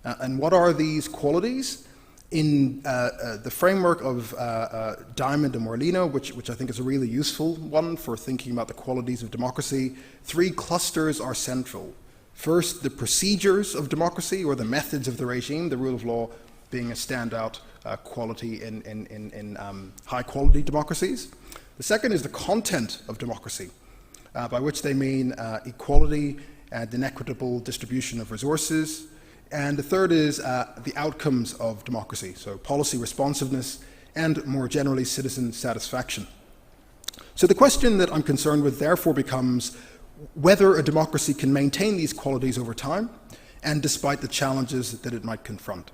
And what are these qualities? In the framework of Diamond and Morlino, which I think is a really useful one for thinking about the qualities of democracy, 3 clusters are central. First, the procedures of democracy, or the methods of the regime, the rule of law being a standout quality in high-quality democracies. The second is the content of democracy, by which they mean equality and an equitable distribution of resources. And the third is the outcomes of democracy, so policy responsiveness and, more generally, citizen satisfaction. So the question that I'm concerned with therefore becomes whether a democracy can maintain these qualities over time and despite the challenges that it might confront.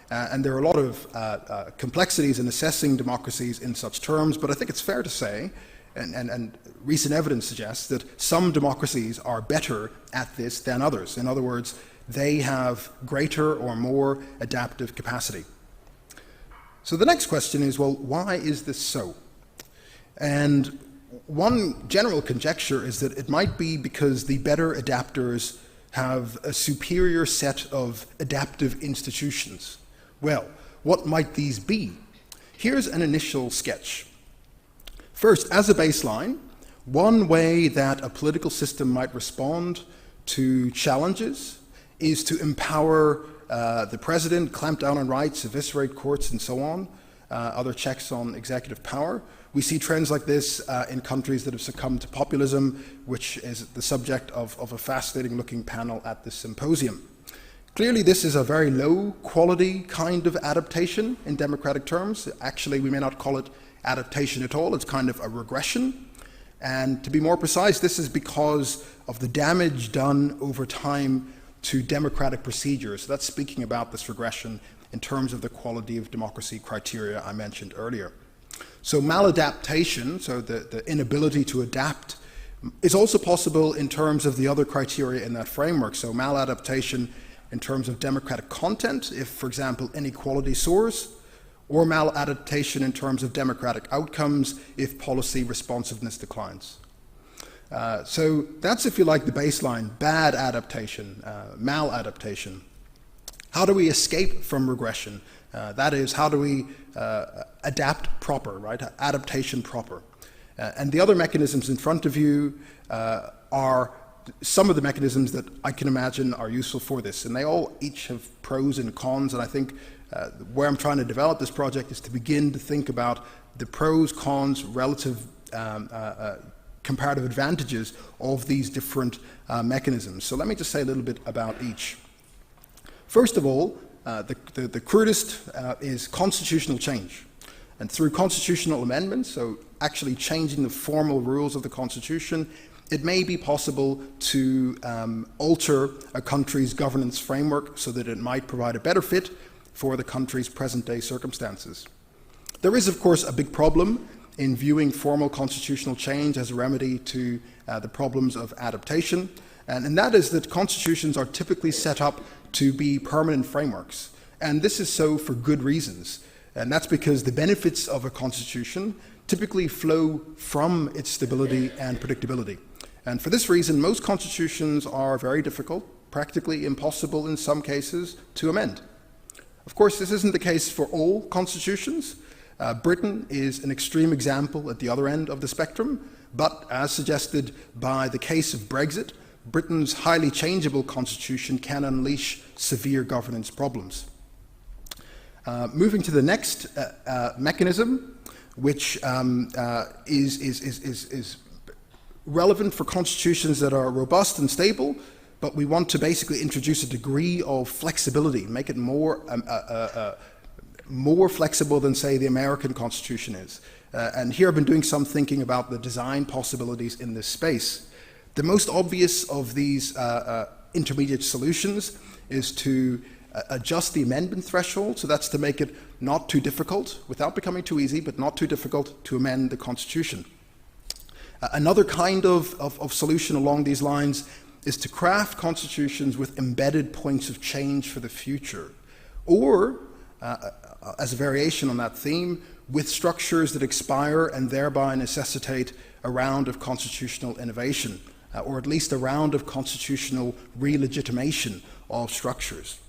And there are a lot of complexities in assessing democracies in such terms, but I think it's fair to say, and recent evidence suggests, that some democracies are better at this than others. In other words, they have greater or more adaptive capacity. So the next question is, well, why is this so? And one general conjecture is that it might be because the better adapters have a superior set of adaptive institutions. Well, what might these be? Here's an initial sketch. First, as a baseline, one way that a political system might respond to challenges is to empower the president, clamp down on rights, eviscerate courts, and so on, other checks on executive power. We see trends like this in countries that have succumbed to populism, which is the subject of a fascinating-looking panel at this symposium. Clearly, this is a very low-quality kind of adaptation in democratic terms. Actually, we may not call it adaptation at all. It's kind of a regression. And to be more precise, this is because of the damage done over time to democratic procedures. So that's speaking about this regression in terms of the quality of democracy criteria I mentioned earlier. So maladaptation, so the inability to adapt, is also possible in terms of the other criteria in that framework. So maladaptation in terms of democratic content, if, for example, inequality soars, or maladaptation in terms of democratic outcomes if policy responsiveness declines. So that's, if you like, the baseline: bad adaptation, maladaptation. How do we escape from regression? That is, how do we adapt proper, right? Adaptation proper. And the other mechanisms in front of you are some of the mechanisms that I can imagine are useful for this. And they all each have pros and cons, and I think where I'm trying to develop this project is to begin to think about the pros, cons, relative comparative advantages of these different mechanisms. So let me just say a little bit about each. First of all, the crudest is constitutional change. And through constitutional amendments, so actually changing the formal rules of the Constitution, it may be possible to alter a country's governance framework so that it might provide a better fit for the country's present-day circumstances. There is, of course, a big problem in viewing formal constitutional change as a remedy to the problems of adaptation, and that is that constitutions are typically set up to be permanent frameworks. And this is so for good reasons. And that's because the benefits of a constitution typically flow from its stability and predictability. And for this reason, most constitutions are very difficult, practically impossible in some cases, to amend. Of course, this isn't the case for all constitutions. Britain is an extreme example at the other end of the spectrum, but as suggested by the case of Brexit, Britain's highly changeable constitution can unleash severe governance problems. Moving to the next mechanism, which is relevant for constitutions that are robust and stable, but we want to basically introduce a degree of flexibility, make it more flexible than, say, the American Constitution is. And here I've been doing some thinking about the design possibilities in this space. The most obvious of these intermediate solutions is to adjust the amendment threshold, so that's to make it not too difficult, without becoming too easy, but not too difficult to amend the Constitution. Another kind of solution along these lines is to craft constitutions with embedded points of change for the future, or, as a variation on that theme, with structures that expire and thereby necessitate a round of constitutional innovation, or at least a round of constitutional re-legitimation of structures.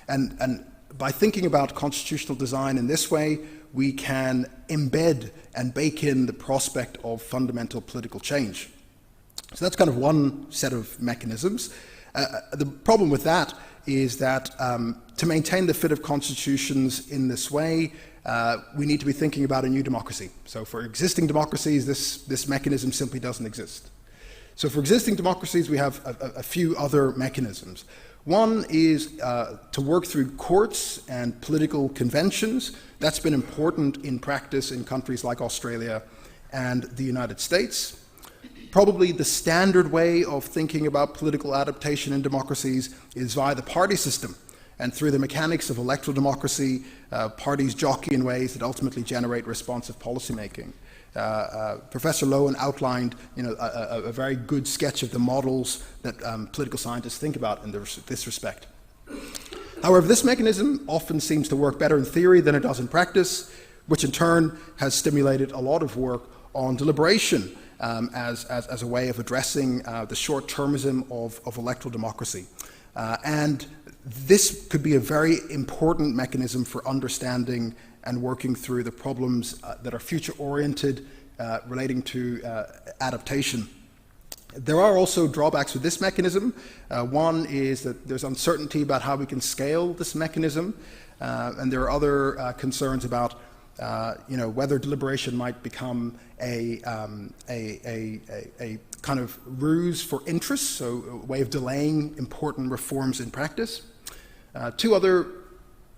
And by thinking about constitutional design in this way, we can embed and bake in the prospect of fundamental political change. So that's kind of one set of mechanisms. The problem with that is that to maintain the fit of constitutions in this way, we need to be thinking about a new democracy. So for existing democracies, this mechanism simply doesn't exist. So for existing democracies, we have a few other mechanisms. One is to work through courts and political conventions. That's been important in practice in countries like Australia and the United States. Probably the standard way of thinking about political adaptation in democracies is via the party system, and through the mechanics of electoral democracy, parties jockey in ways that ultimately generate responsive policymaking. Professor Loewen outlined, a very good sketch of the models that political scientists think about in this respect. However, this mechanism often seems to work better in theory than it does in practice, which in turn has stimulated a lot of work on deliberation as a way of addressing the short-termism of electoral democracy. And this could be a very important mechanism for understanding and working through the problems that are future-oriented relating to adaptation. There are also drawbacks with this mechanism. One is that there's uncertainty about how we can scale this mechanism, and there are other concerns about whether deliberation might become a kind of ruse for interest, so a way of delaying important reforms in practice. Two other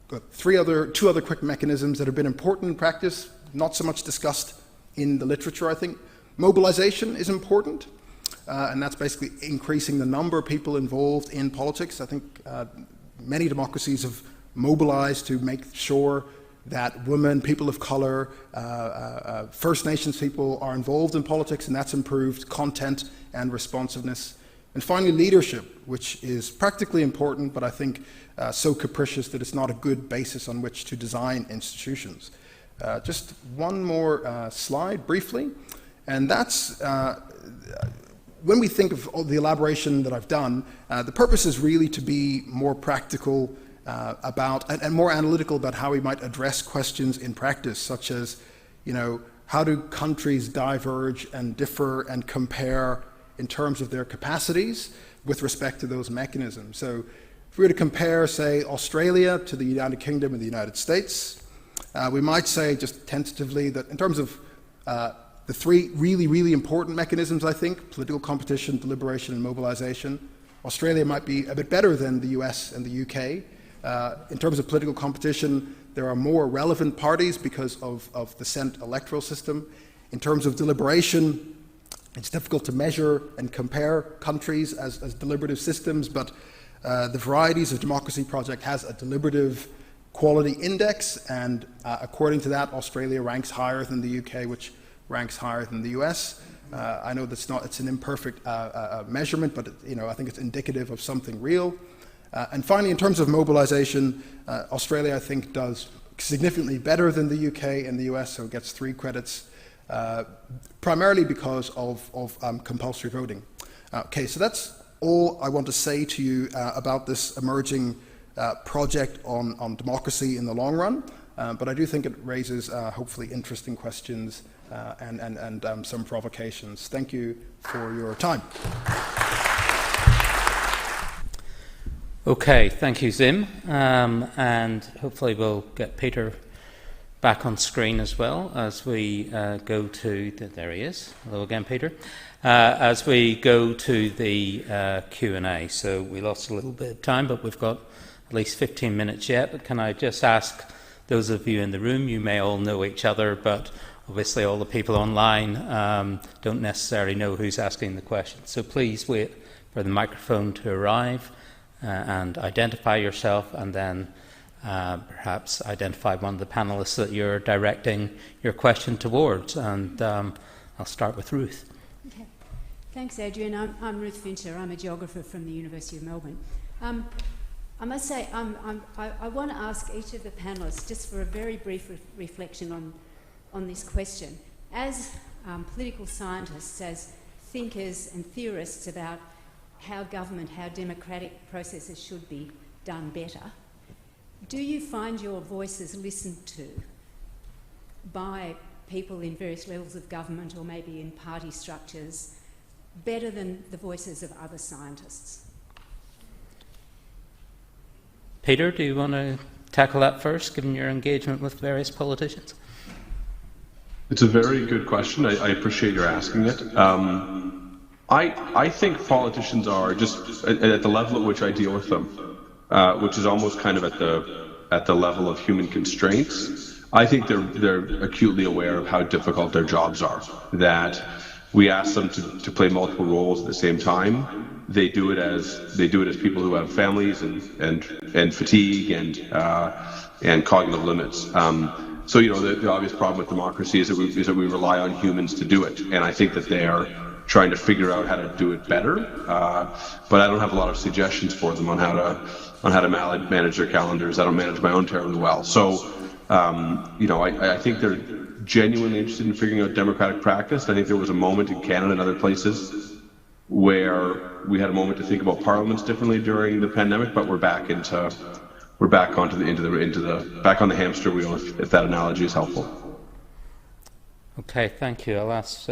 quick mechanisms that have been important in practice, not so much discussed in the literature, I think. Mobilization is important, and that's basically increasing the number of people involved in politics. I think many democracies have mobilized to make sure that women, people of color, First Nations people are involved in politics, and that's improved content and responsiveness. And finally, leadership, which is practically important, but I think so capricious that it's not a good basis on which to design institutions. Just one more slide, briefly, and that's when we think of the elaboration that I've done, the purpose is really to be more practical about and more analytical about how we might address questions in practice, such as, how do countries diverge and differ and compare in terms of their capacities with respect to those mechanisms. So if we were to compare, say, Australia to the United Kingdom and the United States, we might say just tentatively that in terms of the three really, really important mechanisms, I think, political competition, deliberation, and mobilization, Australia might be a bit better than the US and the UK. In terms of political competition, there are more relevant parties because of the Senate electoral system. In terms of deliberation, It's difficult to measure and compare countries as deliberative systems, but the Varieties of Democracy project has a deliberative quality index, and according to that, Australia ranks higher than the UK, which ranks higher than the US. I know it's an imperfect measurement, but I think it's indicative of something real. And finally, in terms of mobilization, Australia, I think, does significantly better than the UK and the US, so it gets 3 credits, primarily because of compulsory voting. Okay, so that's all I want to say to you about this emerging project on democracy in the long run, but I do think it raises hopefully interesting questions and some provocations. Thank you for your time. Okay, thank you, Zim, and hopefully we'll get Peter back on screen as well as we go to there he is. Hello again, Peter. As we go to the Q&A. So we lost a little bit of time, but we've got at least 15 minutes yet. But can I just ask those of you in the room, you may all know each other, but obviously all the people online don't necessarily know who's asking the question. So please wait for the microphone to arrive and identify yourself, and then perhaps identify one of the panellists that you're directing your question towards. And I'll start with Ruth. Okay. Thanks, Adrian. I'm Ruth Fincher. I'm a geographer from the University of Melbourne. I must say, I want to ask each of the panellists just for a very brief reflection on this question. As political scientists, as thinkers and theorists about how government, how democratic processes should be done better, do you find your voices listened to by people in various levels of government or maybe in party structures better than the voices of other scientists? Peter, do you want to tackle that first, given your engagement with various politicians? It's a very good question. I appreciate your asking it. I think politicians are just at the level at which I deal with them, which is almost kind of at the level of human constraints. I think they're acutely aware of how difficult their jobs are. That we ask them to play multiple roles at the same time. They do it as people who have families and fatigue and cognitive limits. So the obvious problem with democracy is that we rely on humans to do it, and I think that they are trying to figure out how to do it better. But I don't have a lot of suggestions for them on how to manage their calendars. I don't manage my own terribly well. So I think they're genuinely interested in figuring out democratic practice. I think there was a moment in Canada and other places where we had a moment to think about parliaments differently during the pandemic, but we're back on the hamster wheel, if that analogy is helpful. Okay, thank you. I'll ask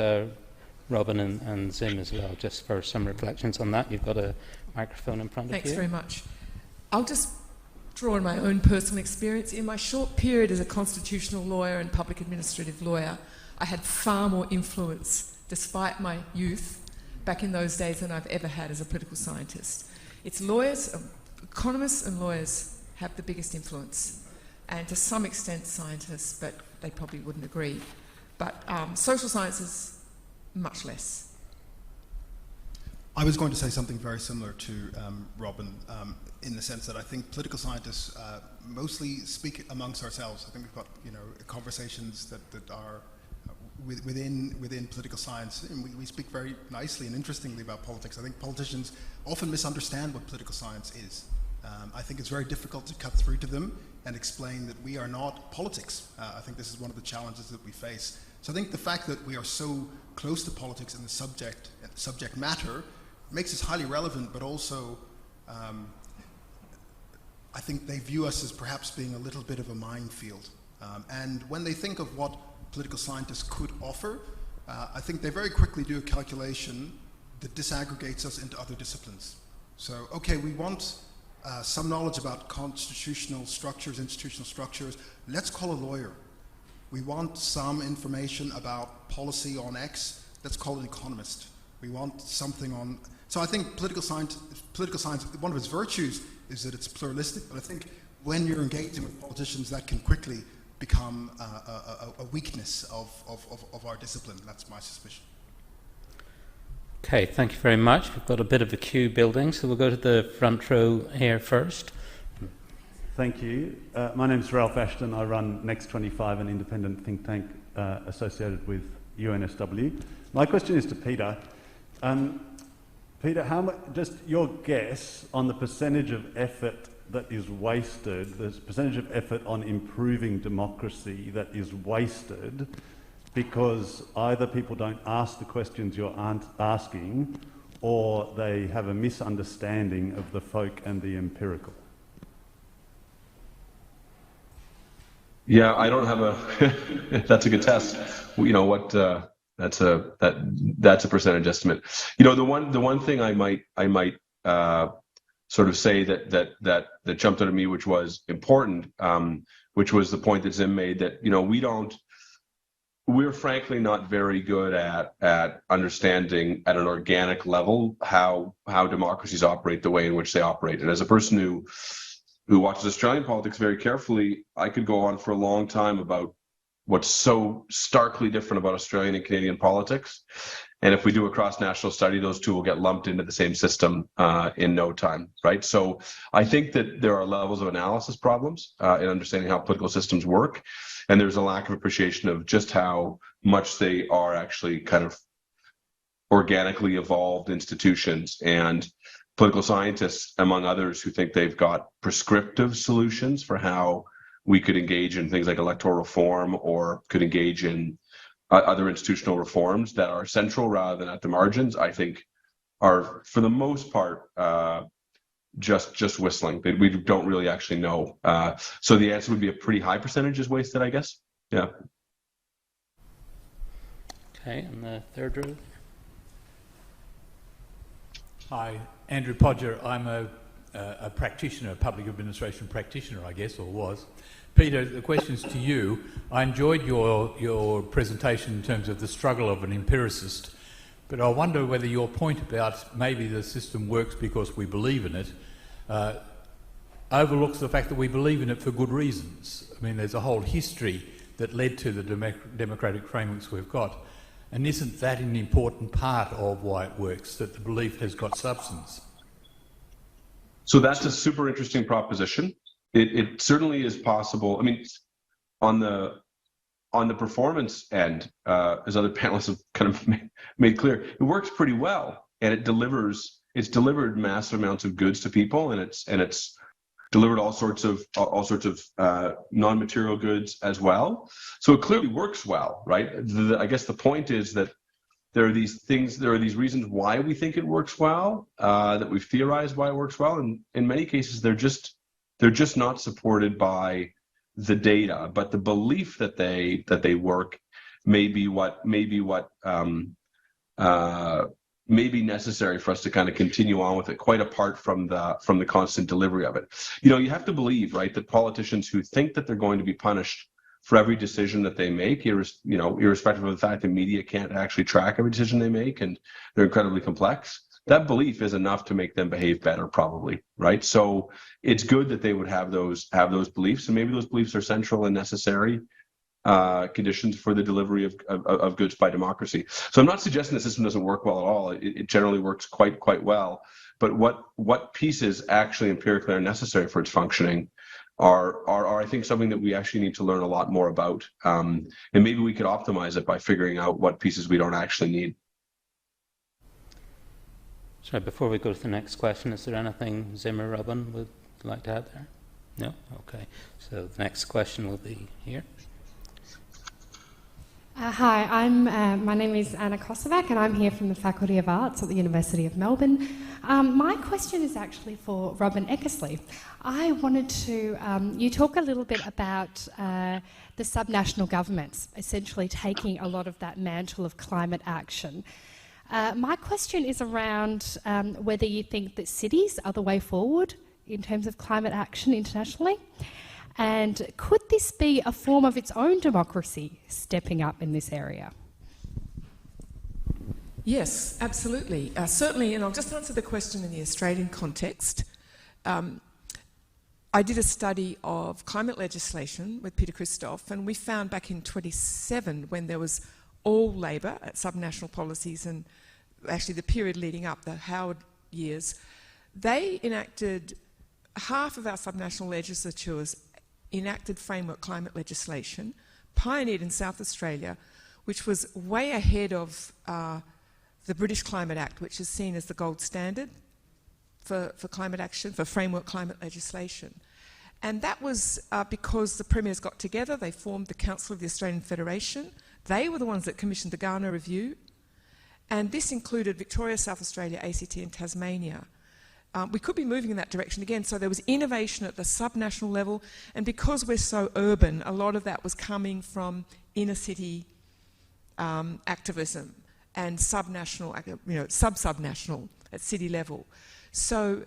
Robyn and Zim as well, just for some reflections on that. You've got a microphone in front of you. Thanks very much. I'll just draw on my own personal experience. In my short period as a constitutional lawyer and public administrative lawyer, I had far more influence, despite my youth, back in those days than I've ever had as a political scientist. It's lawyers, economists and lawyers have the biggest influence, and to some extent scientists, but they probably wouldn't agree. But social sciences, much less. I was going to say something very similar to Robyn, in the sense that I think political scientists mostly speak amongst ourselves. I think we've got conversations that are within political science, and we speak very nicely and interestingly about politics. I think politicians often misunderstand what political science is. I think it's very difficult to cut through to them and explain that we are not politics. I think this is one of the challenges that we face. So I think the fact that we are so close to politics and the subject matter makes us highly relevant, but also I think they view us as perhaps being a little bit of a minefield. And when they think of what political scientists could offer, I think they very quickly do a calculation that disaggregates us into other disciplines. So, okay, we want some knowledge about constitutional structures, institutional structures. Let's call a lawyer. We want some information about policy on X. Let's call an economist. We want something on... So I think political science, one of its virtues is that it's pluralistic, but I think when you're engaging with politicians, that can quickly become a weakness of our discipline. That's my suspicion. Okay, thank you very much. We've got a bit of a queue building, so we'll go to the front row here first. Thank you. My name is Ralph Ashton. I run Next25, an independent think tank associated with UNSW. My question is to Peter. Peter, how much, just your guess on the percentage of effort that is wasted, the percentage of effort on improving democracy that is wasted because either people don't ask the questions you're asking or they have a misunderstanding of the folk and the empirical. Yeah, I don't have a. That's a good test. You know what? That's a percentage estimate. You know, the one thing I might sort of say that jumped out at me, which was important, which was the point that Zim made, that we're frankly not very good at understanding at an organic level how democracies operate the way in which they operate. And as a person who watches Australian politics very carefully, I could go on for a long time about what's so starkly different about Australian and Canadian politics. And if we do a cross-national study, those two will get lumped into the same system in no time, right? So I think that there are levels of analysis problems in understanding how political systems work. And there's a lack of appreciation of just how much they are actually kind of organically evolved institutions. And political scientists, among others, who think they've got prescriptive solutions for how we could engage in things like electoral reform or could engage in other institutional reforms that are central rather than at the margins, I think are, for the most part, just whistling. We don't really actually know. So the answer would be a pretty high percentage is wasted, I guess. Yeah. Okay, and the third row. Hi, Andrew Podger. I'm a practitioner, a public administration practitioner, I guess, or was. Peter, the question's to you. I enjoyed your presentation in terms of the struggle of an empiricist, but I wonder whether your point about maybe the system works because we believe in it overlooks the fact that we believe in it for good reasons. I mean, there's a whole history that led to the democratic frameworks we've got, and isn't that an important part of why it works, that the belief has got substance? So that's a super interesting proposition. It certainly is possible. I mean, on the performance end, as other panelists have kind of made clear, it works pretty well, and it delivers. It's delivered massive amounts of goods to people, and it's delivered all sorts of non-material goods as well. So it clearly works well, right? I guess the point is that there are these things, there are these reasons why we think it works well, that we've theorized why it works well, and in many cases they're just not supported by the data. But the belief that they work may be necessary for us to kind of continue on with it, quite apart from the constant delivery of it. You know, you have to believe, right, that politicians who think that they're going to be punished for every decision that they make, irrespective of the fact that media can't actually track every decision they make, and they're incredibly complex, that belief is enough to make them behave better, probably, right? So it's good that they would have those beliefs, and maybe those beliefs are central and necessary conditions for the delivery of goods by democracy. So I'm not suggesting the system doesn't work well at all. It generally works quite well. But what pieces actually empirically are necessary for its functioning are I think something that we actually need to learn a lot more about. And maybe we could optimize it by figuring out what pieces we don't actually need. Sorry, before we go to the next question, is there anything Zim or Robyn would like to add there? No? Okay. So the next question will be here. Hi, my name is Anna Kosovac, and I'm here from the Faculty of Arts at the University of Melbourne. My question is actually for Robyn Eckersley. I wanted to, you talk a little bit about the subnational governments essentially taking a lot of that mantle of climate action. My question is around whether you think that cities are the way forward in terms of climate action internationally. And could this be a form of its own democracy stepping up in this area? Yes, absolutely. Certainly, and I'll just answer the question in the Australian context. I did a study of climate legislation with Peter Christoph, and we found back in 1927, when there was all Labor at subnational policies and actually the period leading up, the Howard years, they enacted, half of our subnational legislatures enacted framework climate legislation, pioneered in South Australia, which was way ahead of the British Climate Act, which is seen as the gold standard for climate action, for framework climate legislation. And that was because the premiers got together, they formed the Council of the Australian Federation. They were the ones that commissioned the Ghana Review. And this included Victoria, South Australia, ACT and Tasmania. We could be moving in that direction again. So there was innovation at the subnational level. And because we're so urban, a lot of that was coming from inner city activism and subnational, sub-subnational at city level. So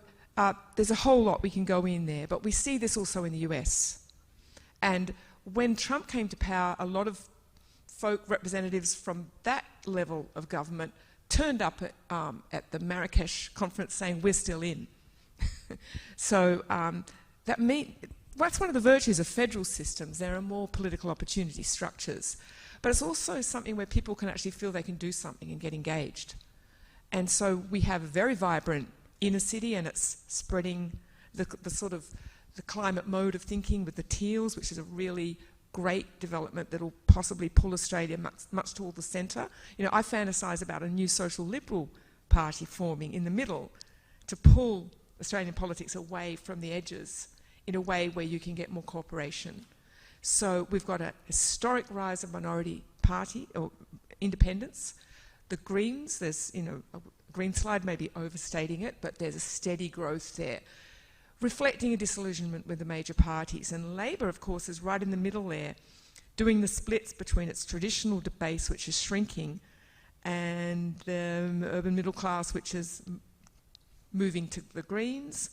there's a whole lot we can go in there, but we see this also in the US. And when Trump came to power, a lot of folk representatives from that level of government turned up at the Marrakesh conference saying, we're still in. So that's one of the virtues of federal systems. There are more political opportunity structures. But it's also something where people can actually feel they can do something and get engaged. And so we have a very vibrant inner city, and it's spreading the sort of the climate mode of thinking with the teals, which is a really great development that will possibly pull Australia much toward the centre. You know, I fantasise about a new social liberal party forming in the middle to pull Australian politics away from the edges in a way where you can get more cooperation. So we've got a historic rise of minority party or independence. The Greens, there's, a green slide may be overstating it, but there's a steady growth there, reflecting a disillusionment with the major parties. And Labor, of course, is right in the middle there, doing the splits between its traditional base, which is shrinking, and the urban middle class, which is moving to the Greens.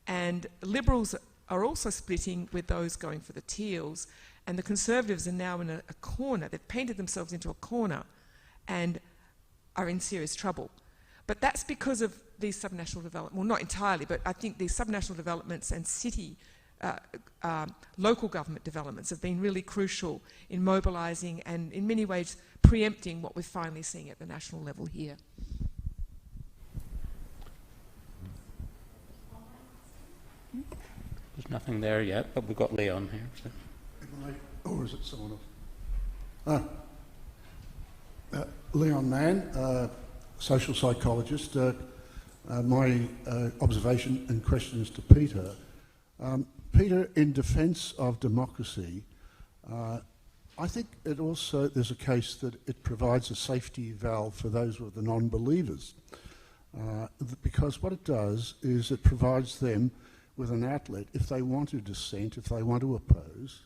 And Liberals are also splitting with those going for the Teals. And the Conservatives are now in a corner. They've painted themselves into a corner and are in serious trouble. But that's because of these subnational developments. Well, not entirely, but I think these subnational developments and city, local government developments have been really crucial in mobilising and in many ways preempting what we're finally seeing at the national level here. There's nothing there yet, but we've got Leon here. So. Or is it someone else? Leon Mann, social psychologist. My observation and questions to Peter. Peter, in defence of democracy, I think it also, there's a case that it provides a safety valve for those who are the non-believers. Because what it does is it provides them with an outlet if they want to dissent, if they want to oppose,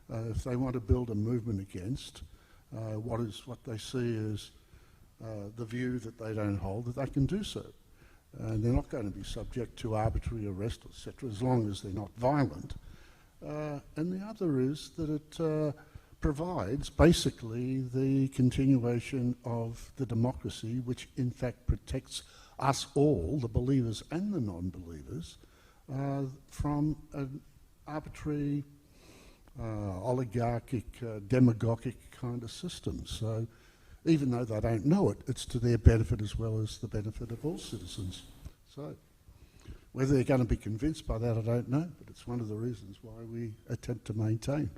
if they want to build a movement against what they see as the view that they don't hold, that they can do so. And they're not going to be subject to arbitrary arrest, etc., as long as they're not violent. And the other is that it provides basically the continuation of the democracy, which in fact protects us all, the believers and the non-believers, from an arbitrary, oligarchic, demagogic kind of system. So even though they don't know it, it's to their benefit as well as the benefit of all citizens. So whether they're going to be convinced by that, I don't know, but it's one of the reasons why we attempt to maintain.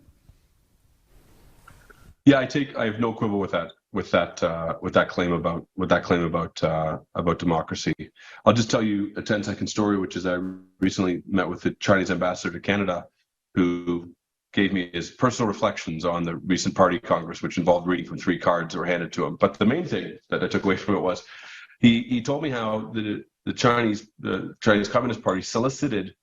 Yeah, I have no quibble with that claim about democracy. I'll just tell you a 10-second story, which is I recently met with the Chinese ambassador to Canada, who gave me his personal reflections on the recent party congress, which involved reading from 3 cards that were handed to him. But the main thing that I took away from it was he told me how the Chinese Communist Party solicited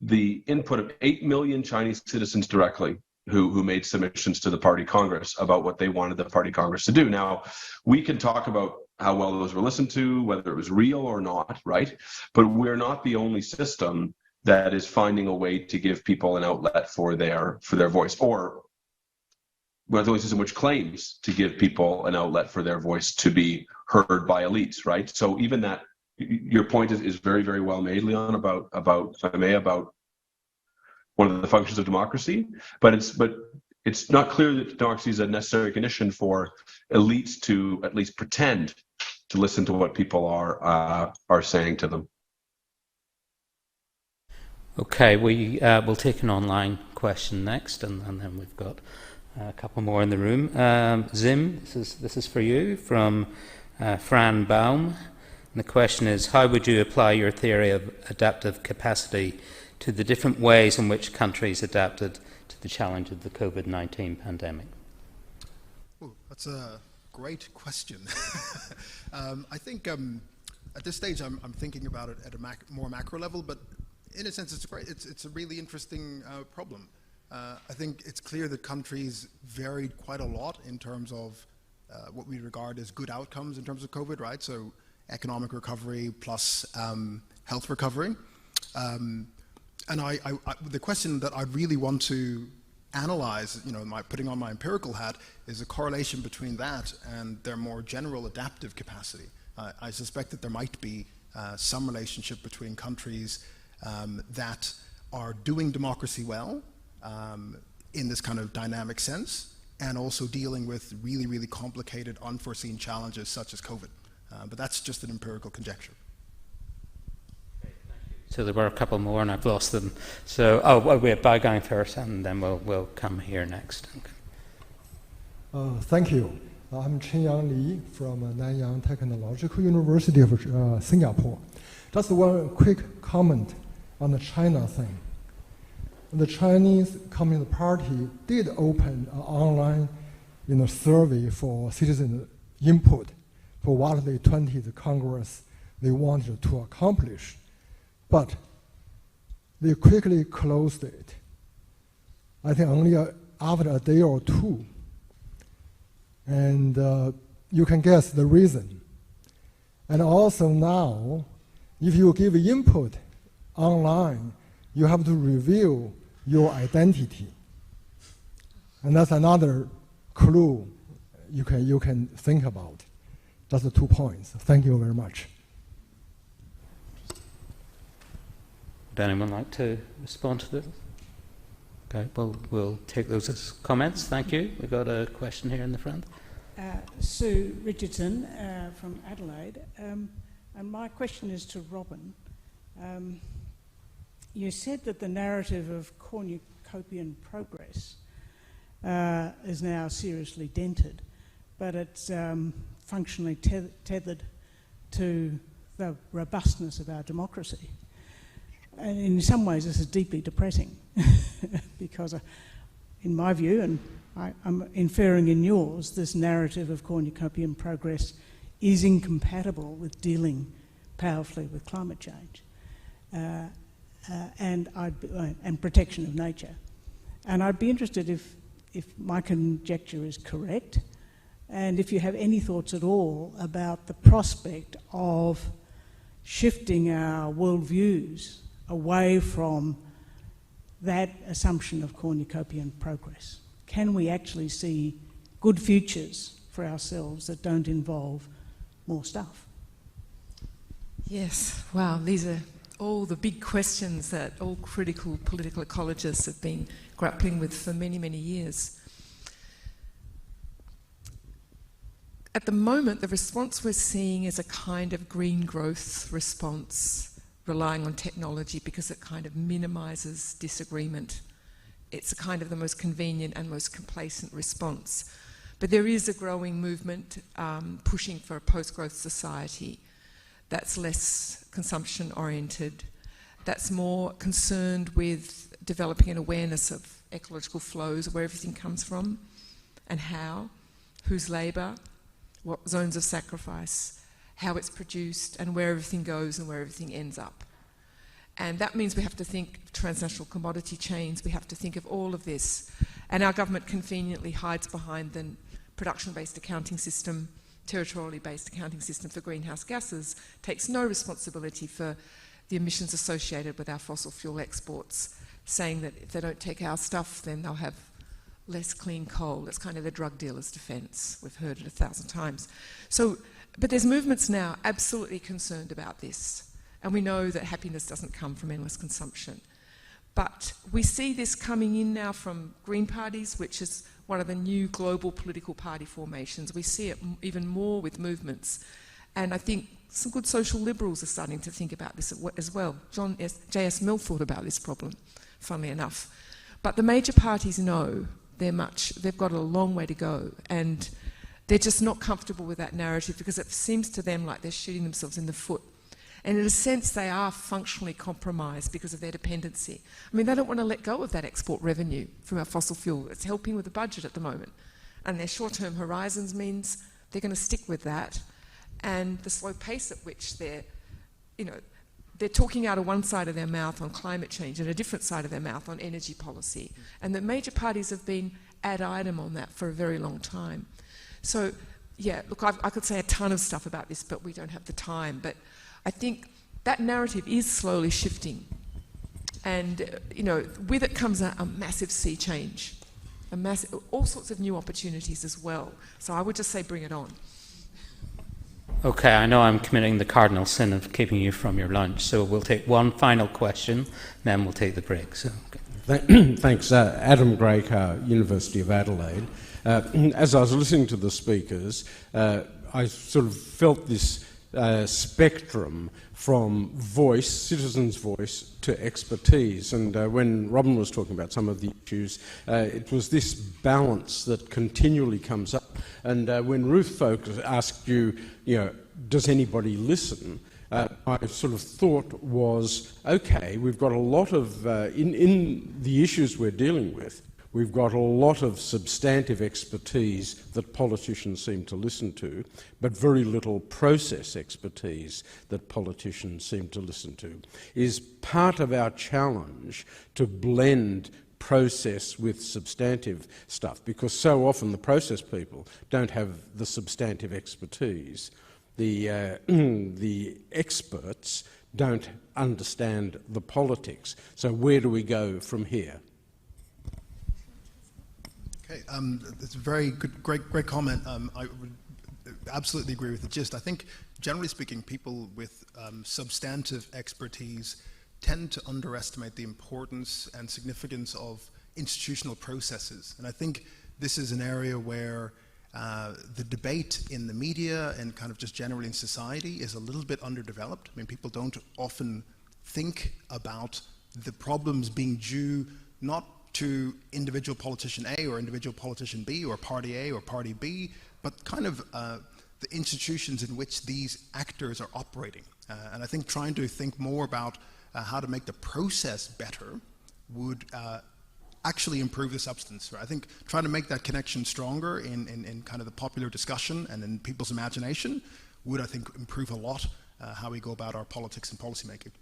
the input of 8 million Chinese citizens directly who made submissions to the party congress about what they wanted the party congress to do. Now, we can talk about how well those were listened to, whether it was real or not, right? But we're not the only system that is finding a way to give people an outlet for their voice, or we're the only system which claims to give people an outlet for their voice to be heard by elites, right? So even that, your point is very, very well made, Leon, about one of the functions of democracy, but it's not clear that democracy is a necessary condition for elites to at least pretend to listen to what people are saying to them. Okay, we'll take an online question next, and then we've got a couple more in the room. Zim, this is for you from Fran Baum. And the question is, how would you apply your theory of adaptive capacity to the different ways in which countries adapted to the challenge of the COVID-19 pandemic? Ooh, that's a great question. I think at this stage I'm thinking about it at a more macro level, but in a sense it's a really interesting problem. I think it's clear that countries varied quite a lot in terms of what we regard as good outcomes in terms of COVID, right? So economic recovery plus health recovery. And the question that I really want to analyze, putting on my empirical hat, is a correlation between that and their more general adaptive capacity. I suspect that there might be some relationship between countries that are doing democracy well in this kind of dynamic sense, and also dealing with really, really complicated, unforeseen challenges such as COVID. But that's just an empirical conjecture. So there were a couple more, and I've lost them. So, we have Baigang first, and then we'll come here next. Okay. Thank you. I'm Chen Yang Li from Nanyang Technological University of Singapore. Just one quick comment on the China thing. The Chinese Communist Party did open an online survey for citizen input for what the 20th Congress they wanted to accomplish. But they quickly closed it. I think only after a day or two. And you can guess the reason. And also now, if you give input online, you have to reveal your identity. And that's another clue you can think about. That's the 2 points. Thank you very much. Would anyone like to respond to this? Okay, well, we'll take those as comments. Thank you. We've got a question here in the front. Sue Richardson from Adelaide. And my question is to Robyn. You said that the narrative of cornucopian progress is now seriously dented, but it's functionally tethered to the robustness of our democracy. And in some ways this is deeply depressing because in my view, and I'm inferring in yours, this narrative of cornucopian progress is incompatible with dealing powerfully with climate change and protection of nature. And I'd be interested if my conjecture is correct, and if you have any thoughts at all about the prospect of shifting our worldviews away from that assumption of cornucopian progress. Can we actually see good futures for ourselves that don't involve more stuff? Yes, wow, these are all the big questions that all critical political ecologists have been grappling with for many, many years. At the moment, the response we're seeing is a kind of green growth response, relying on technology because it kind of minimises disagreement. It's a kind of the most convenient and most complacent response. But there is a growing movement pushing for a post-growth society that's less consumption-oriented, that's more concerned with developing an awareness of ecological flows, where everything comes from and how, whose labour, what zones of sacrifice, how it's produced, and where everything goes and where everything ends up. And that means we have to think of transnational commodity chains, we have to think of all of this. And our government conveniently hides behind the production-based accounting system, territorially based accounting system for greenhouse gases, takes no responsibility for the emissions associated with our fossil fuel exports, saying that if they don't take our stuff, then they'll have less clean coal. That's kind of the drug dealer's defence. We've heard it 1,000 times. So, but there's movements now absolutely concerned about this. And we know that happiness doesn't come from endless consumption. But we see this coming in now from Green parties, which is one of the new global political party formations. We see it even more with movements. And I think some good social liberals are starting to think about this as well. J.S. Mill thought about this problem, funnily enough. But the major parties know they've got a long way to go, and they're just not comfortable with that narrative because it seems to them like they're shooting themselves in the foot. And in a sense, they are functionally compromised because of their dependency. I mean, they don't want to let go of that export revenue from our fossil fuel. It's helping with the budget at the moment. And their short-term horizons means they're going to stick with that. And the slow pace at which they're talking out of one side of their mouth on climate change and a different side of their mouth on energy policy. And the major parties have been ad idem on that for a very long time. So, yeah, look, I could say a ton of stuff about this, but we don't have the time. But I think that narrative is slowly shifting. And, with it comes a massive sea change, all sorts of new opportunities as well. So I would just say bring it on. Okay, I know I'm committing the cardinal sin of keeping you from your lunch, so we'll take one final question, then we'll take the break. So, okay. Thanks. Adam Graycar, University of Adelaide. As I was listening to the speakers, I sort of felt this spectrum from voice, citizens' voice, to expertise. And when Robyn was talking about some of the issues, it was this balance that continually comes up. And when Ruth asked you, does anybody listen? My sort of thought was, okay, we've got a lot of, in the issues we're dealing with, we've got a lot of substantive expertise that politicians seem to listen to, but very little process expertise that politicians seem to listen to. Is part of our challenge to blend process with substantive stuff, because so often the process people don't have the substantive expertise. The experts don't understand the politics. So where do we go from here? Okay, it's a very good, great comment. I would absolutely agree with the gist. I think, generally speaking, people with substantive expertise tend to underestimate the importance and significance of institutional processes. And I think this is an area where the debate in the media and kind of just generally in society is a little bit underdeveloped. I mean, people don't often think about the problems being due not to individual politician A or individual politician B or party A or party B, but kind of the institutions in which these actors are operating. And I think trying to think more about how to make the process better would actually improve the substance. Right? I think trying to make that connection stronger in kind of the popular discussion and in people's imagination would, I think, improve a lot how we go about our politics and policy making.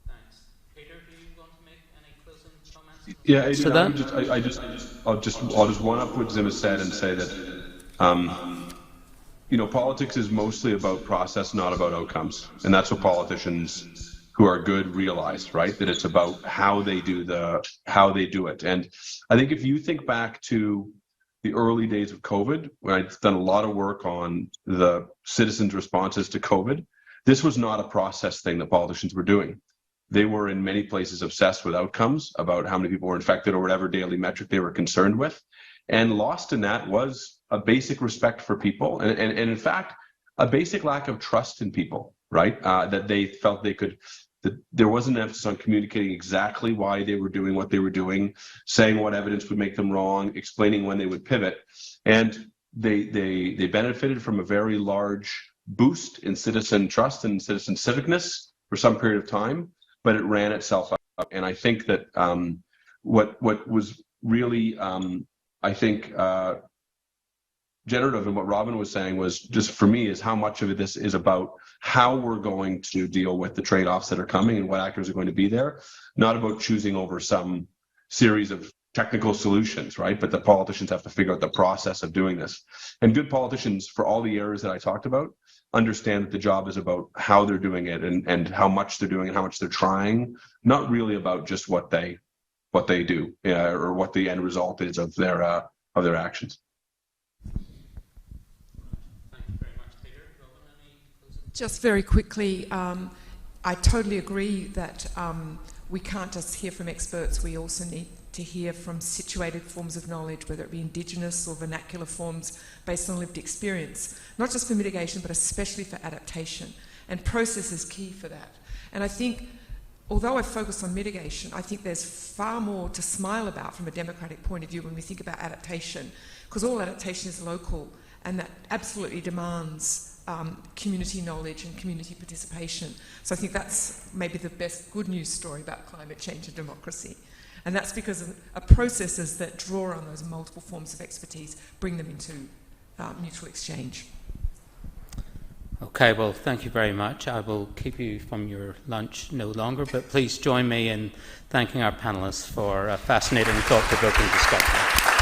Thanks. Peter, do you want to make any closing comments? Yeah, I'll just one up what Zim has said and say that politics is mostly about process, not about outcomes, and that's what politicians who are good realize, right? That it's about how they do it. And I think if you think back to the early days of COVID, when I'd done a lot of work on the citizens' responses to COVID, this was not a process thing that politicians were doing. They were in many places obsessed with outcomes, about how many people were infected or whatever daily metric they were concerned with. And lost in that was a basic respect for people, and in fact, a basic lack of trust in people, right? That they felt that there wasn't an emphasis on communicating exactly why they were doing what they were doing, saying what evidence would make them wrong, explaining when they would pivot. And they benefited from a very large boost in citizen trust and citizen civicness for some period of time, but it ran itself up. And I think that what was really, generative in what Robyn was saying was just for me is how much of this is about how we're going to deal with the trade-offs that are coming and what actors are going to be there, not about choosing over some series of technical solutions, right? But the politicians have to figure out the process of doing this. And good politicians, for all the areas that I talked about, understand that the job is about how they're doing it and how much they're doing and how much they're trying, not really about just what they do or what the end result is of their actions. Just very quickly, I totally agree that we can't just hear from experts. We also need to hear from situated forms of knowledge, whether it be indigenous or vernacular forms based on lived experience, not just for mitigation, but especially for adaptation. And process is key for that. And I think, although I focus on mitigation, I think there's far more to smile about from a democratic point of view when we think about adaptation, because all adaptation is local, and that absolutely demands community knowledge and community participation. So I think that's maybe the best good news story about climate change and democracy. And that's because of processes that draw on those multiple forms of expertise, bring them into mutual exchange. Okay, well, thank you very much. I will keep you from your lunch no longer, but please join me in thanking our panellists for a fascinating, thought-provoking discussion.